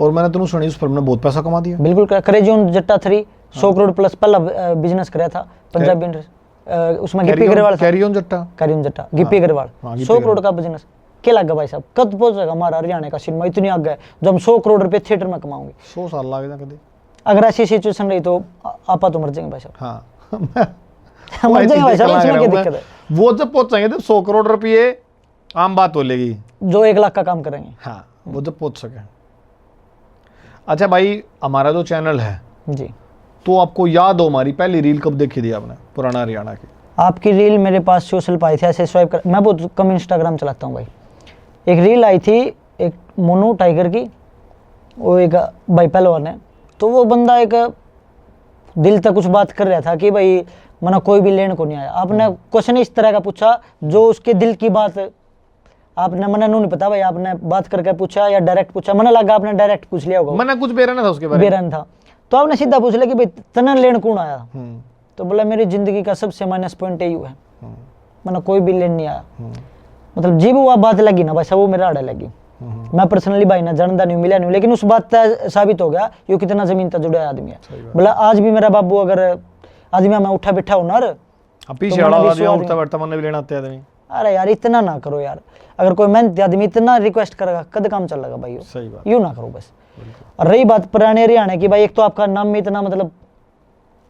और मैंने तुम सुनी उस फिल्म ने बहुत पैसा कमा दिया। बिल्कुल, क्रेजी ऑन जट्टा 3 100 करोड़ प्लस पहला बिजनेस कराया था पंजाबी इंडस्ट्री, उसमें गिप्पी अग्रवाल, कैरी ऑन जट्टा गिप्पी अग्रवाल 100 करोड़ का बिजनेस। क्या लगा भाई साहब, कब पहुंचेगा हमारा हरियाणा का सिनेमा इतनी आगे है, जो हम 100 करोड़ रुपए थिएटर में कमाओगे। 100 साल लगेगा कभी। अगर ऐसी सिचुएशन रही तो आपा तो मर जाएंगे भाई साहब। हाँ मर जाएंगे भाई साहब, इसमें क्या दिक्कत है। वो जब पहुंचेंगे तो 100 करोड़ रुपये आम बात बोलेगी, जो 1 लाख का काम करेंगे। हाँ, वो जब पहुंच सके। अच्छा भाई, हमारा जो चैनल है जी, तो आपको याद हो हमारी पहली रील कब देखी थी आपने पुराना हरियाणा की? आपकी रील मेरे पास सोशल पाई थी, ऐसे स्वाइप कर, मैं बहुत कम इंस्टाग्राम चलाता हूँ भाई। एक रील आई थी एक मोनू टाइगर की, वो एक भाई पहलवान है, तो वो बंदा एक दिल तक कुछ बात कर रहा था कि भाई मना कोई भी लेने को नहीं आया। आपने क्वेश्चन इस तरह का पूछा जो उसके दिल की बात, आपने मना नहीं पता भाई, आपने बात करके पूछा या डायरेक्ट पूछा, मना लगा आपने डायरेक्ट पूछ लिया होगा। मैंने कुछ बेरन था उसके बारे में, बेरन था, तो आपने सीधा पूछ लिया कि भाई तना लेन कौन आया। तो बोला मेरी जिंदगी का सबसे माइनस पॉइंट यही है, मना कोई भी लेन नहीं आया। मतलब जी वो बात लगी ना भाई साहब, वो मेरा आड़े लगी। मैं पर्सनली भाई ना जानता नहीं, मिला नहीं, लेकिन उस बात का साबित हो गया ये कितना जमीन तक जुड़ा आदमी है। बोला आज भी मेरा बाबू अगर आदमी मैं उठा बैठा हूं ना, पीछे उठता बैठता मन भी लेना आते आदमी। अरे यार इतना ना करो यार, अगर कोई मेहनती आदमी इतना रिक्वेस्ट करेगा कद काम चलेगा भाई। सही बात, यूं ना करो बस। और रही बात पुराने हरियाणा की, भाई एक तो आपका नाम में इतना मतलब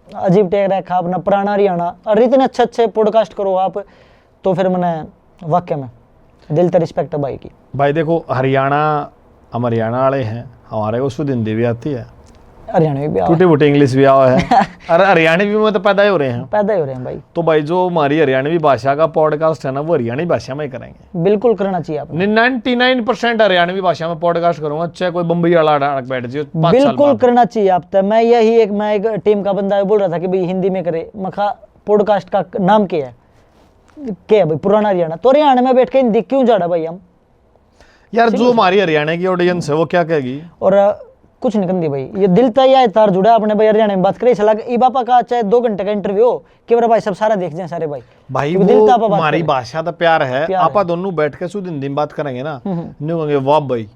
अजीब टैग रखा अपना पुराना हरियाणा, और इतने अच्छे अच्छे पॉडकास्ट करो आप, तो फिर मैंने वाकई में दिल से रिस्पेक्ट है भाई की। भाई देखो हरियाणा, हम हरियाणा वाले हैं, हमारे को शुद्ध हिंदी भी आती है। हरियाणा में भी आओ, टूटी फूटी इंग्लिश भी आओ है और हरियाणवी में तो पैदा ही हो रहे हैं। पैदा ही हो रहे हैं भाई। तो भाई जो हमारी हरियाणवी भाषा का पॉडकास्ट है ना, वो हरियाणवी भाषा में ही करेंगे। बिल्कुल करना चाहिए आपने, 99% हरियाणवी भाषा में पॉडकास्ट करूंगा, चाहे कोई बम्बई वाला अड़क बैठ जाए 5 साल बिल्कुल बाद। करना चाहिए आप तक। मैं एक टीम का बंदा बोल रहा था कि भाई हिंदी में करे, मखा पॉडकास्ट का नाम क्या है भाई, पुराना हरियाणा। तो हरियाणा में बैठ के हिंदी क्यों जाड़ा भाई हम यार जो हमारी हरियाणा की ऑडियंस है वो क्या कहेगी? और कुछ नहीं करती भाई, ये दिल तय या तार जुड़ा अपने भाई। हरियाणा में बात करें सलाह ई बापा का चाहे 2 घंटे का इंटरव्यू हो कि मेरा भाई सब सारा देख जाए सारे भाई भाई क्योंकि दिल वो ता आपा बात हमारी करें। भाषा तो प्यार है, प्यार आपा दोनों बैठ के शुद्ध हिंदी में बात करेंगे ना, नहीं कहेंगे वाह भाई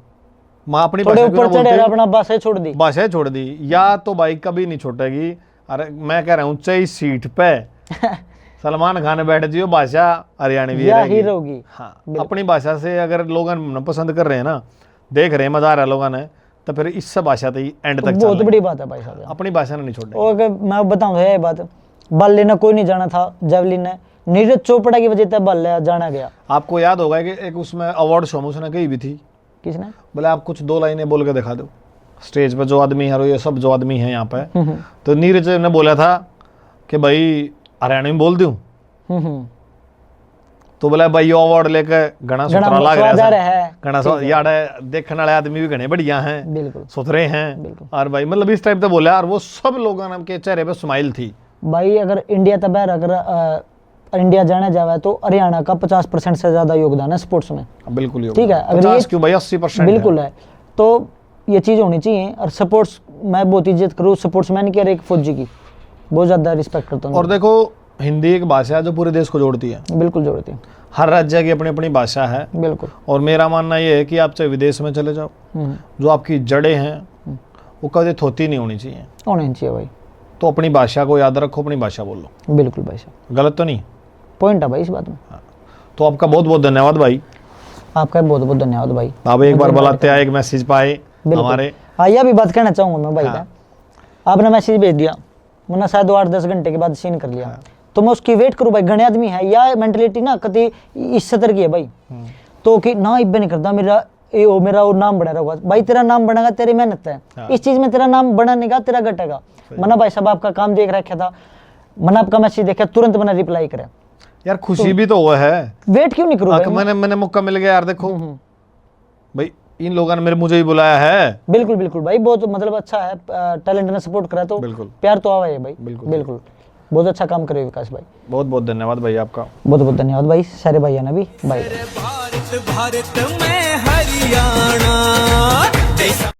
माँ अपनी थोड़े भाषा क्यों ऊपर ना चढ़े बोलते? अपना भाषा छोड़ दी। भाषा छोड़ दी या तो भाई कभी नहीं छूटेगी। अरे मैं कह रहा हूँ ऊंचाई सीट पे सलमान खान बैठ जियो, भाषा हरियाणवी या रहेगी। ही रहोगी। हाँ, अपनी भाषा से अगर लोग पसंद कर रहे हैं ना, देख रहे हैं, मजा आ रहा है लोगों ने, तो फिर इस भाषा से ही एंड तक बहुत चलेंगे। बड़ी बात है भाई साहब। अपनी भाषा ने नहीं छोड़नी। और अगर मैं बताऊं ये बात, बल लेना कोई नहीं जाना था, जेवलिन ने नीरज चोपड़ा की वजह से बल जाना गया। आपको याद होगा कि एक उसमें अवार्ड शो में उसने कही भी थी, किसने? बोले आप कुछ 2 लाइनें बोल के दिखा दो स्टेज पे, जो आदमी है ये सब जो आदमी है यहाँ पे। तो नीरज ने बोला था कि भाई हरियाणा में बोल दूं, तो बोला भाई यो अवार्ड लेके घना सुथरा लाग रहा है, घना यार देखने वाले आदमी भी घने बढ़िया हैं, बिल्कुल सुथरे हैं, और भाई मतलब इस टाइप से बोला, और वो सब लोगों के चेहरे पे स्माइल थी। भाई अगर इंडिया तक बाहर अगर इंडिया जाना जावे तो हरियाणा का 50% से ज्यादा योगदान है स्पोर्ट्स में। बिल्कुल ही ठीक है, होगा। अगर 50 क्यों भाई 80% बिल्कुल है। तो ये चीज होनी चाहिए। और सपोर्ट्स मैं बहुत इज्जत करूँ स्पोर्ट्समैन की और एक फौजी की, बहुत ज्यादा रिस्पेक्ट करता हूँ। और देखो हिंदी एक भाषा है जो पूरे देश को जोड़ती है। बिल्कुल जोड़ती है, हर राज्य की अपनी अपनी भाषा है। बिल्कुल। और मेरा मानना ये है कि आप चाहे विदेश में चले जाओ, जो आपकी जड़ें हैं वो कभी थोती नहीं होनी चाहिए। होनी चाहिए भाई। तो अपनी भाषा को याद रखो, अपनी भाषा बोलो। बिल्कुल भाई साहब, गलत तो नहीं? पॉइंट है भाई इस बात में। तो आपका बहुत बहुत धन्यवाद भाई। आपका बहुत बहुत धन्यवाद भाई। आप एक बार बुलाते आए, एक मैसेज पाए हमारे। हाँ, यह भी बात कहना चाहूंगा मैं भाई का। आपने मैसेज भेज दिया, मैंने शायद 8-10 घंटे के बाद सीन कर लिया, तो मैं उसकी वेट करूँ भाई। घने आदमी है या मेंटेलिटी ना कति इस सतर की है भाई, तो कि ना इब्बे नहीं करता मेरा वो नाम बना रहेगा भाई। तेरा नाम बनेगा, तेरी मेहनत है। इस चीज में तेरा नाम बनाने का तेरा घटेगा। मना भाई साहब आपका काम देख रखा था, मैंने आपका मैसेज देखा, तुरंत मैंने रिप्लाई करा। यार खुशी भी तो हुआ है, वेट क्यों नहीं करूँ? मैंने मौका मिल गया यार। देखो भाई इन लोगों ने मुझे ही बुलाया है। बिल्कुल बिल्कुल भाई, बहुत मतलब अच्छा है, टैलेंट ने सपोर्ट करा तो बिल्कुल प्यार तो आवा है भाई। बिल्कुल बिल्कुल, बहुत अच्छा काम करे विकास भाई। बहुत बहुत धन्यवाद भाई आपका। बहुत बहुत धन्यवाद भाई सारे भाइयों ने भी। बाय। भारत भारत में हरियाणा।